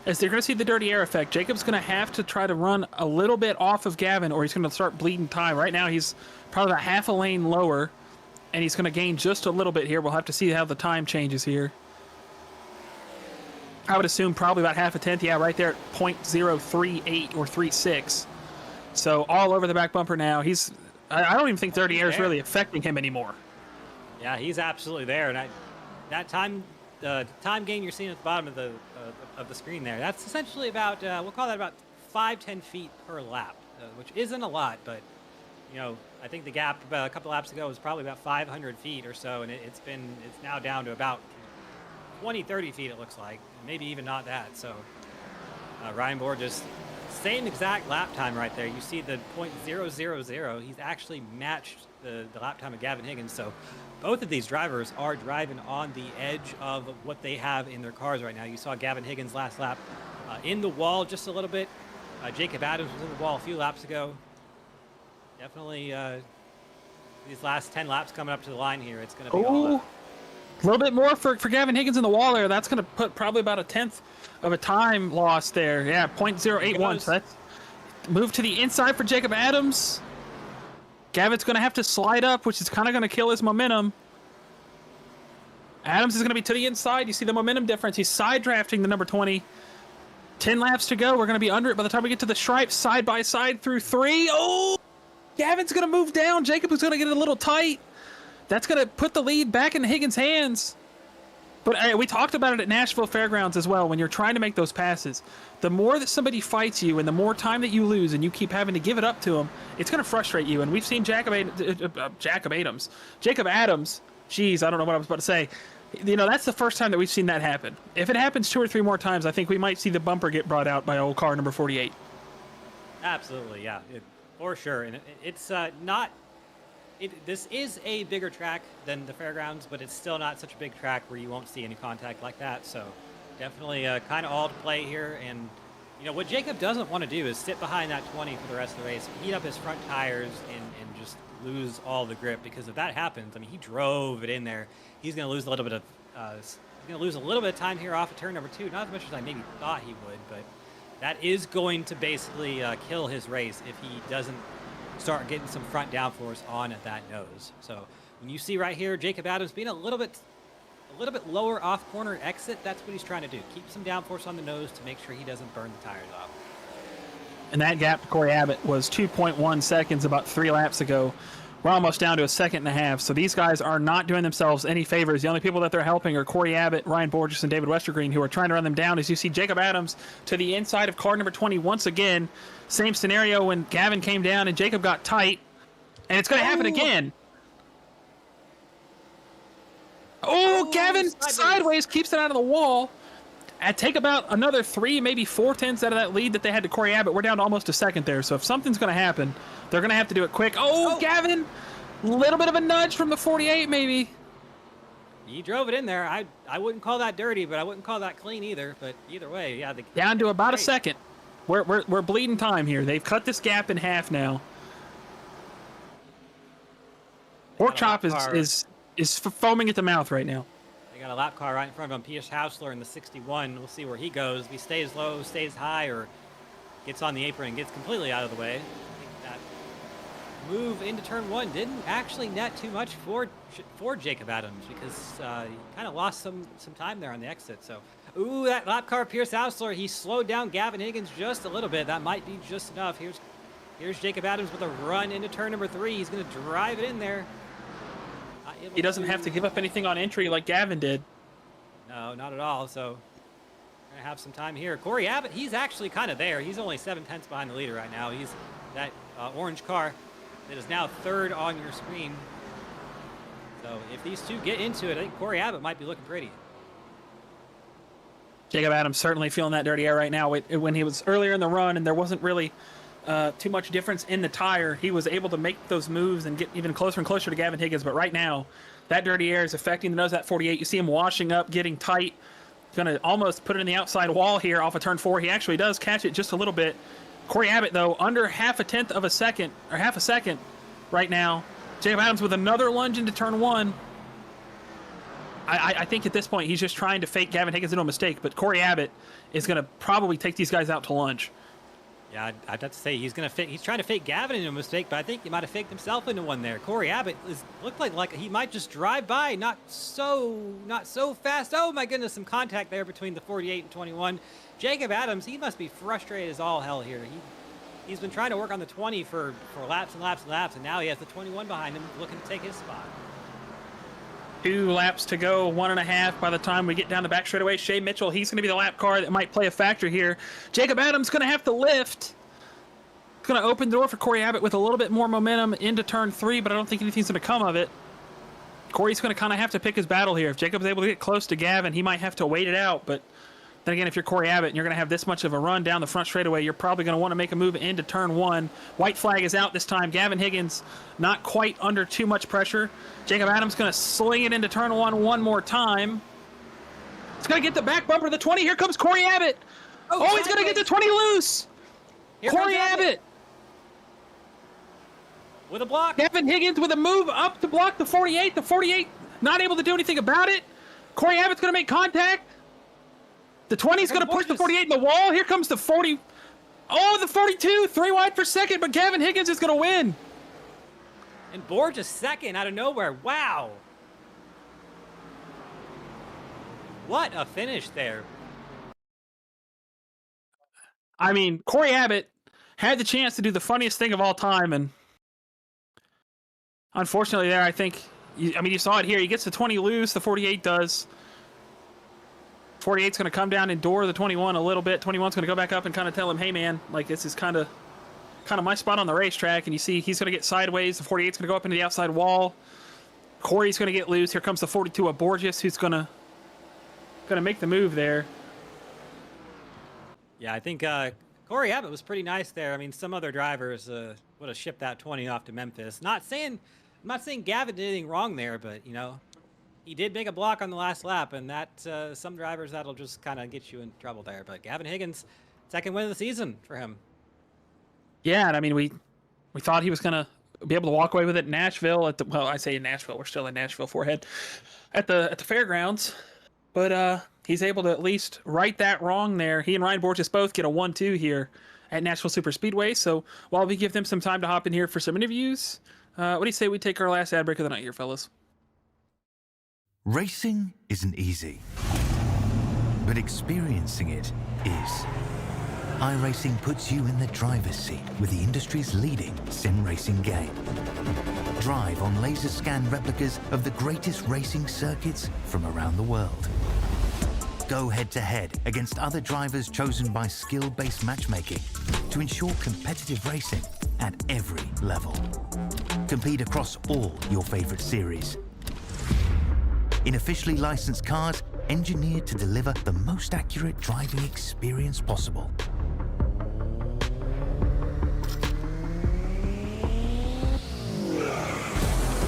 As they're going to see the dirty air effect, Jacob's going to have to try to run a little bit off of Gavin, or he's going to start bleeding time. Right now, he's probably about half a lane lower, and he's going to gain just a little bit here. We'll have to see how the time changes here. I would assume probably about half a tenth. Yeah, right there at 0.038 or 36. So all over the back bumper now. I don't even think dirty air is really affecting him anymore. Yeah, he's absolutely there. And that time gain you're seeing at the bottom of the screen there, that's essentially about, we'll call that about 5-10 feet per lap, which isn't a lot, but I think the gap a couple laps ago was probably about 500 feet or so, and it's now down to about 20-30 feet, it looks like, maybe even not that. So Ryan Borges, same exact lap time right there. You see the .000. He's actually matched the lap time of Gavin Higgins. So both of these drivers are driving on the edge of what they have in their cars right now. You saw Gavin Higgins last lap in the wall just a little bit. Jacob Adams was in the wall a few laps ago. Definitely these last 10 laps coming up to the line here, it's going to be all up. A little bit more for Gavin Higgins in the wall there. That's going to put probably about a tenth of a time loss there. Yeah, 0.081. So that's move to the inside for Jacob Adams. Gavin's going to have to slide up, which is kind of going to kill his momentum. Adams is going to be to the inside. You see the momentum difference. He's side drafting the number 20. 10 laps to go. We're going to be under it by the time we get to the stripes. Side by side through 3. Oh! Gavin's going to move down. Jacob is going to get it a little tight. That's going to put the lead back in Higgins' hands. But we talked about it at Nashville Fairgrounds as well. When you're trying to make those passes, the more that somebody fights you and the more time that you lose and you keep having to give it up to them, it's going to frustrate you. And we've seen Jacob Adams. Geez, I don't know what I was about to say. That's the first time that we've seen that happen. If it happens 2 or 3 more times, I think we might see the bumper get brought out by old car number 48. Absolutely, yeah, for sure. And it's not... This is a bigger track than the fairgrounds, but it's still not such a big track where you won't see any contact like that. So definitely kind of all to play here. And what Jacob doesn't want to do is sit behind that 20 for the rest of the race, heat up his front tires, and just lose all the grip. Because if that happens, I mean, he drove it in there. He's going to lose a little bit of time here off of turn number 2. Not as much as I maybe thought he would, but that is going to basically kill his race if he doesn't start getting some front downforce on at that nose. So when you see right here, Jacob Adams being a little bit lower off corner exit, that's what he's trying to do. Keep some downforce on the nose to make sure he doesn't burn the tires off. And that gap to Corey Abbott was 2.1 seconds about 3 laps ago. We're almost down to a 1.5 seconds. So these guys are not doing themselves any favors. The only people that they're helping are Corey Abbott, Ryan Borges, and David Westergreen, who are trying to run them down. As you see Jacob Adams to the inside of car number 20 once again. Same scenario when Gavin came down and Jacob got tight. And it's going to happen again. Gavin sideways keeps it out of the wall. And take about another 3, maybe 4 tenths out of that lead that they had to Corey Abbott. We're down to almost a second there. So if something's going to happen, they're going to have to do it quick. Gavin, little bit of a nudge from the 48 maybe. He drove it in there. I wouldn't call that dirty, but I wouldn't call that clean either. But either way, yeah. Down to about a second. We're bleeding time here. They've cut this gap in half now. Pork Chop is foaming at the mouth right now. They got a lap car right in front of him. Pierce Hausler in the 61. We'll see where he goes. If he stays low, stays high, or gets on the apron and gets completely out of the way. I think that move into turn 1 didn't actually net too much for Jacob Adams, because he kind of lost some time there on the exit. So, that lap car, Pierce Hausler, he slowed down Gavin Higgins just a little bit. That might be just enough. Here's Jacob Adams with a run into turn number 3. He's going to drive it in there. He doesn't have to give up anything on entry like Gavin did. No, not at all. So we're going to have some time here. Corey Abbott, he's actually kind of there. He's only 7 tenths behind the leader right now. He's that orange car that is now 3rd on your screen. So if these two get into it, I think Corey Abbott might be looking pretty. Jacob Adams certainly feeling that dirty air right now. When he was earlier in the run and there wasn't really too much difference in the tire, he was able to make those moves and get even closer and closer to Gavin Higgins. But right now, that dirty air is affecting the nose of that 48. You see him washing up, getting tight. Going to almost put it in the outside wall here off of turn 4. He actually does catch it just a little bit. Corey Abbott, though, under half a second right now. Jacob Adams with another lunge into turn 1. I think at this point he's just trying to fake Gavin Higgins into a mistake, but Corey Abbott is going to probably take these guys out to lunch. Yeah, I'd have to say he's trying to fake Gavin into a mistake, but I think he might have faked himself into one there. Corey Abbott looked like he might just drive by, not so fast. Oh my goodness, some contact there between the 48 and 21. Jacob Adams, he must be frustrated as all hell here. He's been trying to work on the 20 for laps and laps and laps, and now he has the 21 behind him looking to take his spot. 2 laps to go, 1.5 by the time we get down the back straightaway. Shea Mitchell, he's going to be the lap car that might play a factor here. Jacob Adams going to have to lift. It's going to open the door for Corey Abbott with a little bit more momentum into turn 3, but I don't think anything's going to come of it. Corey's going to kind of have to pick his battle here. If Jacob's able to get close to Gavin, he might have to wait it out, but then again, if you're Corey Abbott and you're going to have this much of a run down the front straightaway, you're probably going to want to make a move into turn 1. White flag is out this time. Gavin Higgins not quite under too much pressure. Jacob Adams going to sling it into turn 1 one more time. It's going to get the back bumper of the 20. Here comes Corey Abbott. Oh, he's going to get the 20 loose. Corey Abbott with a block. Gavin Higgins with a move up to block the 48. The 48 not able to do anything about it. Corey Abbott's going to make contact. The 20 is going to push the 48 in the wall. Here comes the 40. Oh, the 42. 3 wide for second, but Gavin Higgins is going to win. And Borges second out of nowhere. Wow. What a finish there. I mean, Corey Abbott had the chance to do the funniest thing of all time, and unfortunately there, I think, you saw it here. He gets the 20 loose. The 48 does. 48's going to come down and door the 21 a little bit. 21's going to go back up and kind of tell him, hey, man, like this is kind of my spot on the racetrack. And you see he's going to get sideways. The 48's going to go up into the outside wall. Corey's going to get loose. Here comes the 42 of Borges, who's going to make the move there. Yeah, I think Corey Abbott was pretty nice there. I mean, some other drivers would have shipped that 20 off to Memphis. I'm not saying Gavin did anything wrong there, but, he did make a block on the last lap, and that some drivers, that'll just kind of get you in trouble there. But Gavin Higgins, second win of the season for him. Yeah, and I mean, we thought he was going to be able to walk away with it in Nashville. Well, I say in Nashville. We're still in Nashville forehead at the fairgrounds. But he's able to at least right that wrong there. He and Ryan Borges both get a 1-2 here at Nashville Superspeedway. So while we give them some time to hop in here for some interviews, what do you say we take our last ad break of the night here, fellas? Racing isn't easy, but experiencing it is. iRacing puts you in the driver's seat with the industry's leading sim racing game. Drive on laser scan replicas of the greatest racing circuits from around the world. Go head-to-head against other drivers chosen by skill-based matchmaking to ensure competitive racing at every level. Compete across all your favorite series. In officially licensed cars, engineered to deliver the most accurate driving experience possible.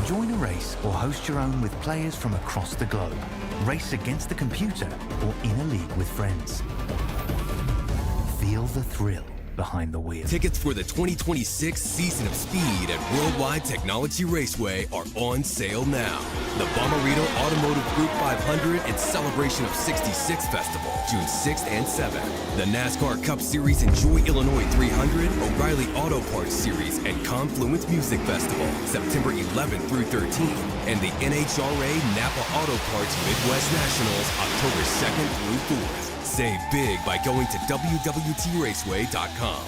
Join a race or host your own with players from across the globe. Race against the computer or in a league with friends. Feel the thrill behind the wheel. Tickets for the 2026 season of Speed at Worldwide Technology Raceway are on sale now. The Bommarito Automotive Group 500 and Celebration of 66 Festival, June 6th and 7th. The NASCAR Cup Series Enjoy Illinois 300, O'Reilly Auto Parts Series, and Confluence Music Festival, September 11th through 13th. And the NHRA Napa Auto Parts Midwest Nationals, October 2nd through 4th. Save big by going to WWTRaceway.com.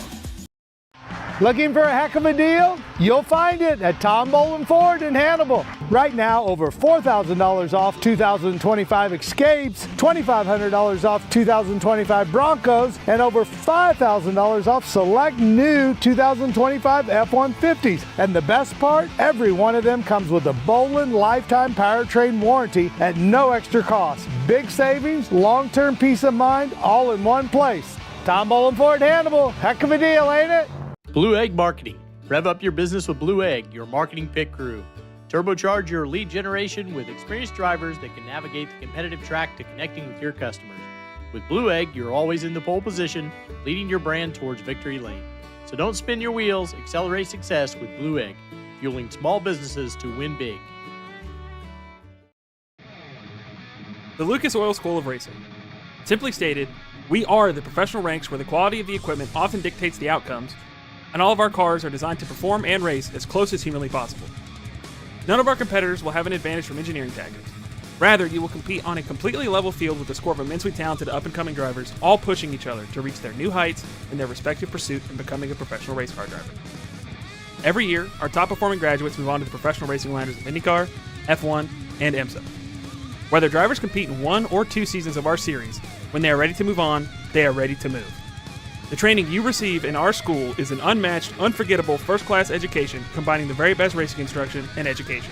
Looking for a heck of a deal? You'll find it at Tom Bolin Ford in Hannibal. Right now, over $4,000 off 2025 Escapes, $2,500 off 2025 Broncos, and over $5,000 off select new 2025 F-150s. And the best part, every one of them comes with a Bolin lifetime powertrain warranty at no extra cost. Big savings, long-term peace of mind, all in one place. Tom Bolin Ford Hannibal. Heck of a deal, ain't it? Blue Egg Marketing. Rev up your business with Blue Egg, your marketing pit crew. Turbocharge your lead generation with experienced drivers that can navigate the competitive track to connecting with your customers. With Blue Egg, you're always in the pole position, leading your brand towards victory lane. So don't spin your wheels, accelerate success with Blue Egg, fueling small businesses to win big. The Lucas Oil School of Racing. Simply stated, we are the professional ranks where the quality of the equipment often dictates the outcomes, and all of our cars are designed to perform and race as close as humanly possible. None of our competitors will have an advantage from engineering tactics. Rather, you will compete on a completely level field with a score of immensely talented up-and-coming drivers, all pushing each other to reach their new heights in their respective pursuit in becoming a professional race car driver. Every year, our top-performing graduates move on to the professional racing ladders of IndyCar, F1, and IMSA. Whether drivers compete in 1 or 2 seasons of our series, when they are ready to move on, they are ready to move. The training you receive in our school is an unmatched, unforgettable, first-class education combining the very best racing instruction and education.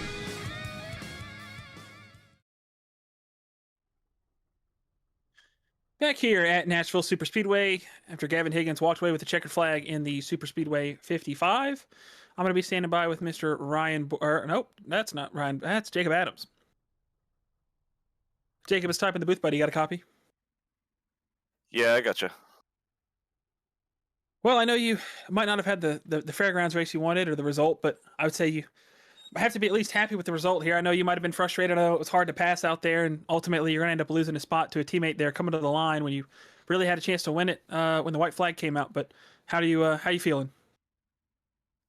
Back here at Nashville Superspeedway, after Gavin Higgins walked away with the checkered flag in the Superspeedway 55, I'm going to be standing by with Mr. Ryan, nope, that's not Ryan, that's Jacob Adams. Jacob is typing the booth, buddy. You got a copy? Yeah, I gotcha. Well, I know you might not have had the fairgrounds race you wanted or the result, but I would say you have to be at least happy with the result here. I know you might have been frustrated. I know it was hard to pass out there, and ultimately you're going to end up losing a spot to a teammate there coming to the line when you really had a chance to win it when the white flag came out. But how you feeling?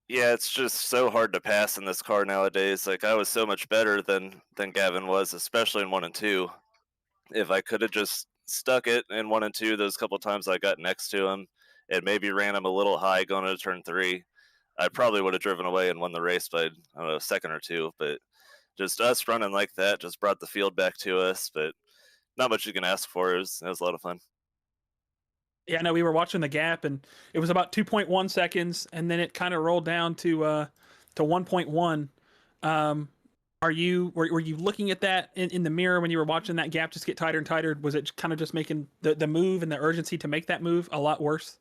Yeah, it's just so hard to pass in this car nowadays. Like I was so much better than Gavin was, especially in 1 and 2. If I could have just stuck it in 1 and 2 those couple times I got next to him and maybe ran him a little high going into turn 3, I probably would have driven away and won the race by, I don't know, a second or two. But just us running like that just brought the field back to us. But not much you can ask for. It was a lot of fun. Yeah, no, we were watching the gap, and it was about 2.1 seconds, and then it kind of rolled down to 1.1. Were you looking at that in the mirror when you were watching that gap just get tighter and tighter? Was it kind of just making the move and the urgency to make that move a lot worse?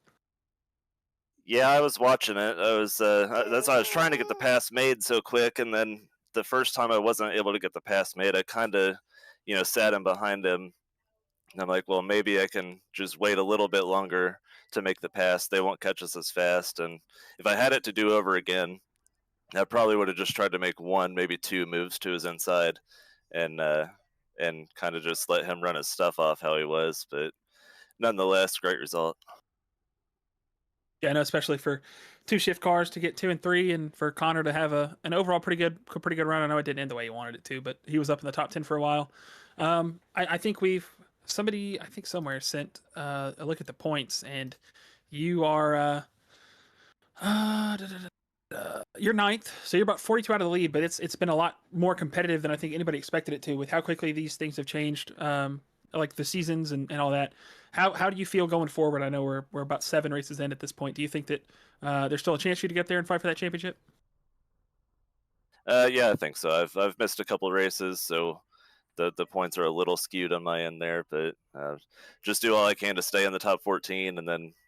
Yeah, I was watching it. That's why I was trying to get the pass made so quick, and then the first time I wasn't able to get the pass made, I kind of, sat in behind him. And I'm like, well, maybe I can just wait a little bit longer to make the pass. They won't catch us as fast. And if I had it to do over again, I probably would have just tried to make 1, maybe 2 moves to his inside, and kind of just let him run his stuff off how he was. But nonetheless, great result. Yeah, I know, especially for 2 shift cars to get 2 and 3, and for Connor to have an overall pretty good run. I know it didn't end the way he wanted it to, but he was up in the top 10 for a while. I think somebody somewhere sent a look at the points, and you are you're 9th, so you're about 42 out of the lead, but it's been a lot more competitive than I think anybody expected it to, with how quickly these things have changed, like the seasons and all that. How do you feel going forward? I know we're about 7 races in at this point. Do you think that there's still a chance for you to get there and fight for that championship? Yeah, I think so. I've missed a couple races, so the points are a little skewed on my end there, but just do all I can to stay in the top 14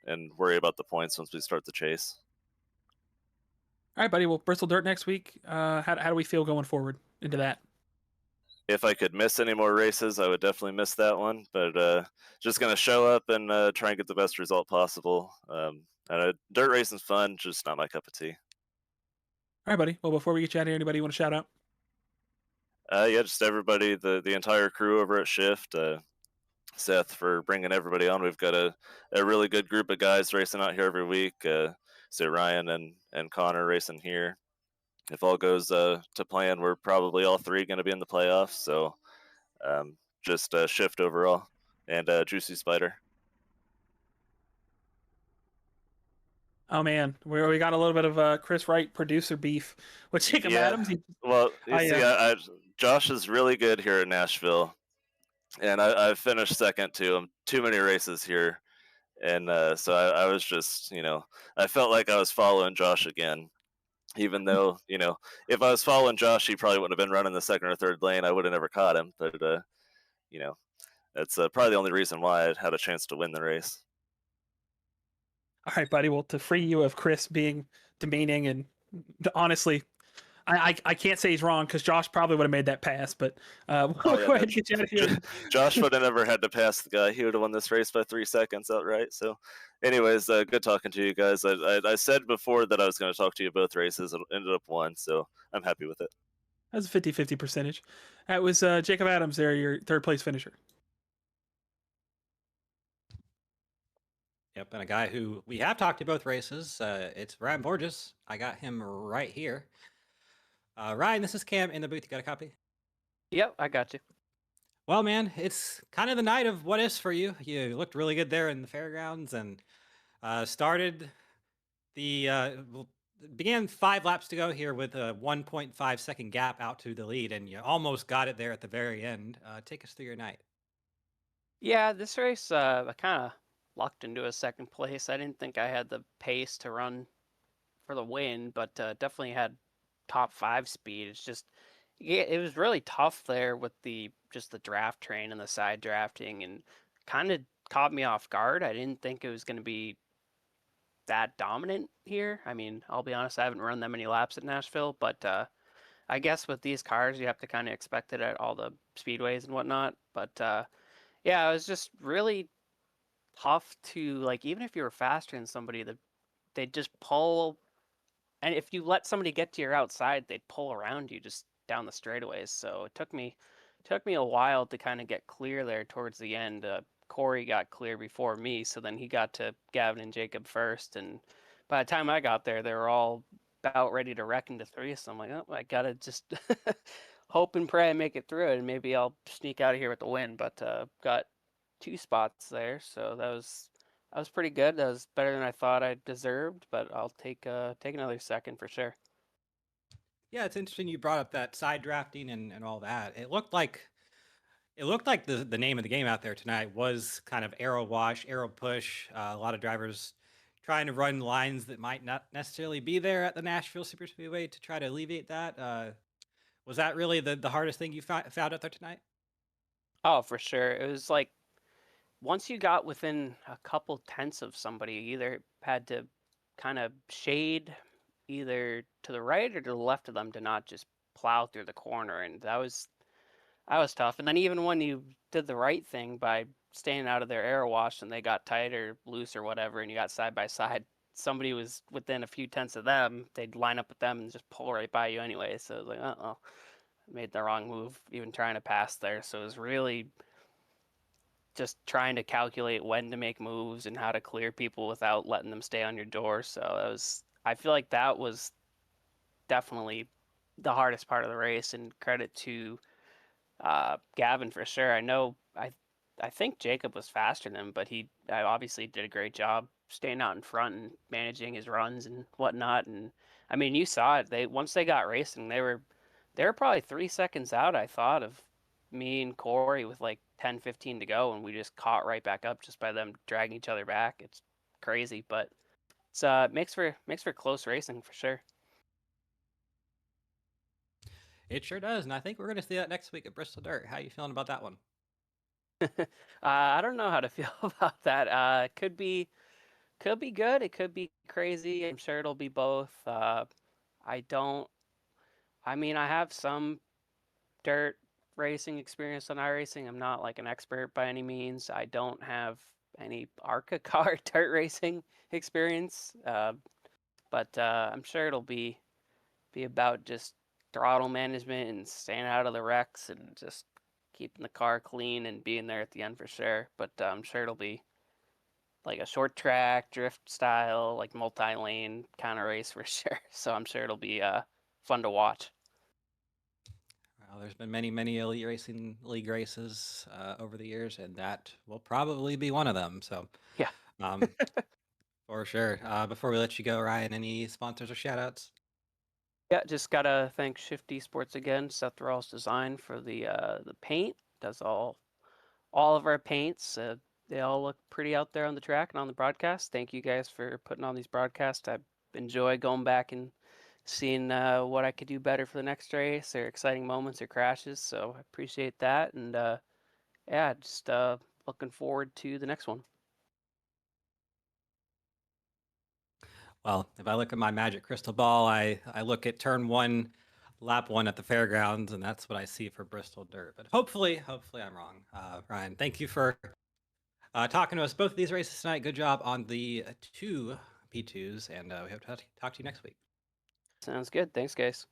and worry about the points once we start the chase. All right, buddy. Well, Bristol Dirt next week. How do we feel going forward into that? If I could miss any more races, I would definitely miss that one, but just going to show up and try and get the best result possible. Dirt racing's fun, just not my cup of tea. All right, buddy. Well, before we get you out of here, anybody you want to shout out? Yeah, just everybody, the entire crew over at Shift. Seth for bringing everybody on. We've got a really good group of guys racing out here every week. So Ryan and Connor racing here. If all goes to plan, we're probably all 3 going to be in the playoffs. So just Shift overall and Juicy Spider. Oh man, we got a little bit of Chris Wright producer beef with Jacob Adams. Well, Josh is really good here in Nashville, and I finished second to him. Too many races here, and so I was just, I felt like I was following Josh again, even though, if I was following Josh, he probably wouldn't have been running the 2nd or 3rd lane. I would have never caught him, but that's probably the only reason why I had a chance to win the race. All right, buddy. Well, to free you of Chris being demeaning, and honestly, I can't say he's wrong, because Josh probably would have made that pass, but we'll go ahead and get you out of here. Josh would have never had to pass the guy. He would have won this race by 3 seconds outright. So anyways, good talking to you guys. I said before that I was going to talk to you both races. It ended up 1, so I'm happy with it. That's a 50-50 percentage. That was Jacob Adams there, your third place finisher. Yep, and a guy who we have talked to both races. It's Ryan Borges. I got him right here. Ryan, this is Cam in the booth. You got a copy? Yep, I got you. Well, man, it's kind of the night of what ifs for you. You looked really good there in the fairgrounds and started the began 5 laps to go here with a 1.5 second gap out to the lead, and you almost got it there at the very end. Take us through your night. Yeah, this race, I kind of lucked into a second place. I didn't think I had the pace to run for the win, but definitely had top 5 speed. It's just, yeah, it was really tough there with just the draft train and the side drafting, and kind of caught me off guard. I didn't think it was going to be that dominant here. I mean, I'll be honest, I haven't run that many laps at Nashville, but I guess with these cars, you have to kind of expect it at all the speedways and whatnot. But yeah, it was just really tough to, like, even if you were faster than somebody, they'd just pull. And if you let somebody get to your outside, they'd pull around you just down the straightaways. So it took me a while to kind of get clear there towards the end. Corey got clear before me, so then he got to Gavin and Jacob first. And by the time I got there, they were all about ready to wreck into 3. So I'm like, oh, I gotta just hope and pray I make it through it, and maybe I'll sneak out of here with the win. But got 2 spots there, so that was pretty good. That was better than I thought I deserved, but I'll take another second for sure. Yeah, it's interesting you brought up that side drafting and all that. It looked like the name of the game out there tonight was kind of arrow wash, arrow push. A lot of drivers trying to run lines that might not necessarily be there at the Nashville Superspeedway to try to alleviate that. Was that really the hardest thing you found out there tonight? Oh, for sure. It was like once you got within a couple tenths of somebody, you either had to kind of shade either to the right or to the left of them to not just plow through the corner, and that was tough. And then even when you did the right thing by staying out of their arrow wash and they got tight or loose or whatever, and you got side by side, somebody was within a few tenths of them, they'd line up with them and just pull right by you anyway. So it was like, uh-oh, I made the wrong move even trying to pass there. So it was really just trying to calculate when to make moves and how to clear people without letting them stay on your door. So I feel like that was definitely the hardest part of the race, and credit to Gavin for sure. I think Jacob was faster than him, but he obviously did a great job staying out in front and managing his runs and whatnot. And I mean, you saw it. Once they got racing, they were probably 3 seconds out, I thought, of me and Corey with like 10, 15 to go, and we just caught right back up just by them dragging each other back. It's crazy, but it's makes for close racing for sure. It sure does, and I think we're going to see that next week at Bristol Dirt. How you feeling about that one? I don't know how to feel about that. It could be good. It could be crazy. I'm sure it'll be both. I have some dirt racing experience on iRacing. I'm not like an expert by any means. I don't have any ARCA car dirt racing experience, but I'm sure it'll be about just throttle management and staying out of the wrecks and just keeping the car clean and being there at the end for sure. But I'm sure it'll be like a short track drift style, like multi-lane kind of race for sure. So I'm sure it'll be fun to watch. Well, there's been many Elite Racing League races over the years, and that will probably be one of them. So yeah, for sure. Before we let you go, Ryan, any sponsors or shout outs? Yeah, just gotta thank Shifty Sports again, Seth Rawls Design, for the paint. Does all of our paints. They all look pretty out there on the track and on the broadcast. Thank you guys for putting on these broadcasts. I enjoy going back and seeing what I could do better for the next race, or exciting moments or crashes. So I appreciate that, and yeah, just looking forward to the next one. Well, if I look at my magic crystal ball, I look at turn 1, lap 1 at the fairgrounds, and that's what I see for Bristol Dirt. But hopefully I'm wrong. Ryan, thank you for talking to us both of these races tonight. Good job on the 2 P2s, and we hope to talk to you next week. Sounds good. Thanks, guys.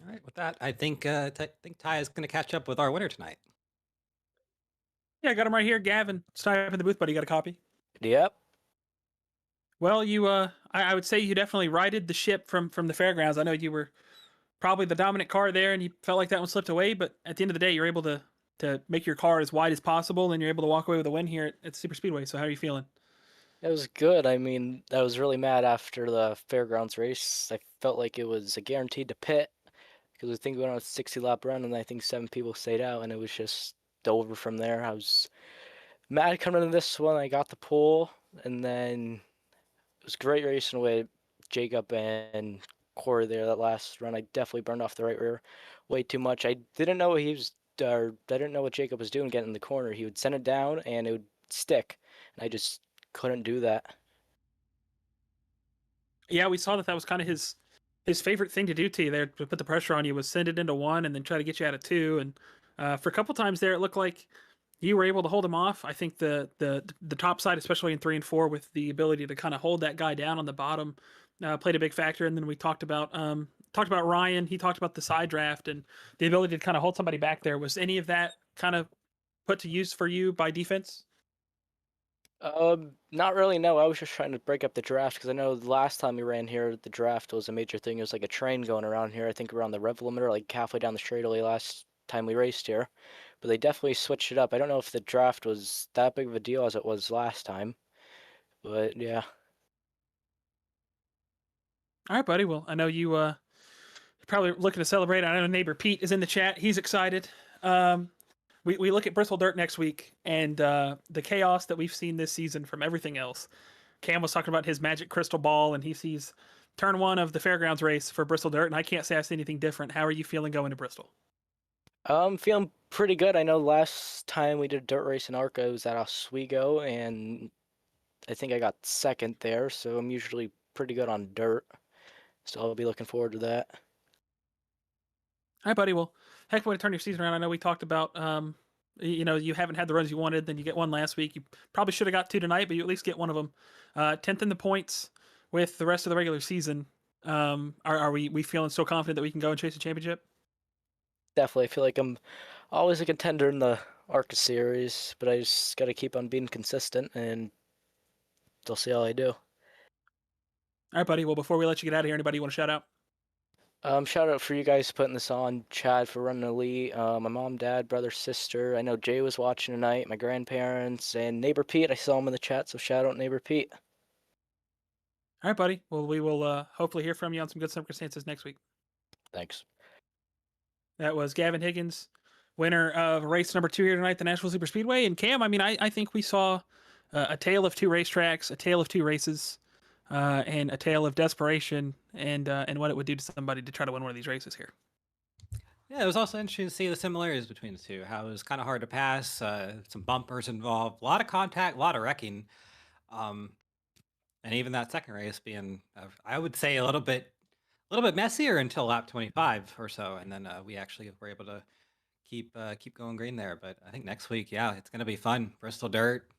All right, with that, I think think Ty is going to catch up with our winner tonight. Yeah, I got him right here. Gavin, stop in the booth, buddy. You got a copy? Yep. Well, you, I would say you definitely righted the ship from the fairgrounds. I know you were probably the dominant car there, and you felt like that one slipped away. But at the end of the day, you're able to make your car as wide as possible, and you're able to walk away with a win here at Super Speedway. So how are you feeling? It was good. I mean, I was really mad after the fairgrounds race. I felt like it was a guaranteed to pit because I think we went on a 60-lap run, and I think 7 people stayed out, and it was just over from there. I was mad coming into this one. I got the pole, and then it was great racing with Jacob and Corey there that last run. I definitely burned off the right rear way too much. I didn't know I didn't know what Jacob was doing getting in the corner. He would send it down, and it would stick, and I just couldn't do that. Yeah, we saw that was kind of his favorite thing to do to you there, to put the pressure on you, was send it into 1 and then try to get you out of 2. And for a couple times there, it looked like you were able to hold him off. I think the top side, especially in 3 and 4, with the ability to kind of hold that guy down on the bottom, played a big factor. And then we talked about Ryan. He talked about the side draft and the ability to kind of hold somebody back there. Was any of that kind of put to use for you by defense? Not really, no. I was just trying to break up the draft because I know the last time we ran here, the draft was a major thing. It was like a train going around here. I think around the rev limiter, like halfway down the straightaway last time we raced here. But they definitely switched it up. I don't know if the draft was that big of a deal as it was last time. But yeah. All right, buddy. Well, I know you're probably looking to celebrate. I know neighbor Pete is in the chat. He's excited. We look at Bristol Dirt next week, and the chaos that we've seen this season from everything else. Cam was talking about his magic crystal ball, and he sees turn 1 of the fairgrounds race for Bristol Dirt, and I can't say I see anything different. How are you feeling going to Bristol? I'm feeling pretty good. I know last time we did a dirt race in ARCA, it was at Oswego, and I think I got 2nd there, so I'm usually pretty good on dirt. So I'll be looking forward to that. All right, buddy. Well, heck of a way to turn your season around. I know we talked about, you haven't had the runs you wanted, then you get 1 last week. You probably should have got 2 tonight, but you at least get 1 of them. 10th in the points with the rest of the regular season. Are we feeling so confident that we can go and chase a championship? Definitely. I feel like I'm always a contender in the ARCA series, but I just got to keep on being consistent, and they'll see how I do. All right, buddy. Well, before we let you get out of here, anybody you want to shout out? Shout out for you guys putting this on, Chad for running Elite, my mom, dad, brother, sister. I know Jay was watching tonight, my grandparents, and neighbor Pete. I saw him in the chat, so shout out neighbor Pete. All right, buddy. Well, we will hopefully hear from you on some good circumstances next week. Thanks. That was Gavin Higgins, winner of race number 2 here tonight, the Nashville Superspeedway. And Cam, I mean, I think we saw a tale of 2 racetracks, a tale of 2 races. And a tale of desperation and what it would do to somebody to try to win one of these races here. Yeah, it was also interesting to see the similarities between the two. How it was kind of hard to pass, some bumpers involved, a lot of contact, a lot of wrecking, and even that second race being, I would say, a little bit messier until lap 25 or so, and then we actually were able to keep going green there. But I think next week, yeah, it's going to be fun. Bristol Dirt,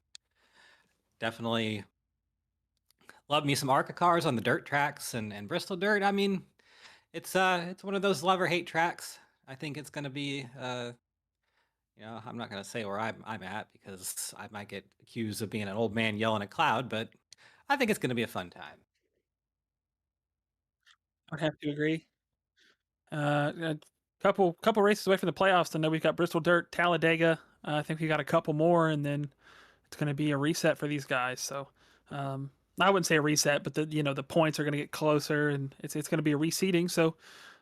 definitely. Love me some ARCA cars on the dirt tracks and Bristol Dirt. I mean, it's one of those love or hate tracks. I think it's going to be, I'm not going to say where I'm at because I might get accused of being an old man yelling at cloud, but I think it's going to be a fun time. I'd have to agree. A couple races away from the playoffs. I know we've got Bristol Dirt, Talladega. I think we got a couple more, and then it's going to be a reset for these guys. So. I wouldn't say a reset, but the points are going to get closer, and it's going to be a reseeding. So,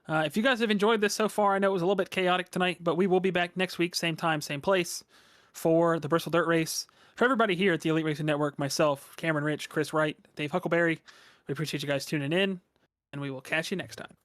if you guys have enjoyed this so far, I know it was a little bit chaotic tonight, but we will be back next week, same time, same place, for the Bristol Dirt Race. For everybody here at the Elite Racing Network, myself, Cameron Rich, Chris Wright, Dave Huckleberry, we appreciate you guys tuning in, and we will catch you next time.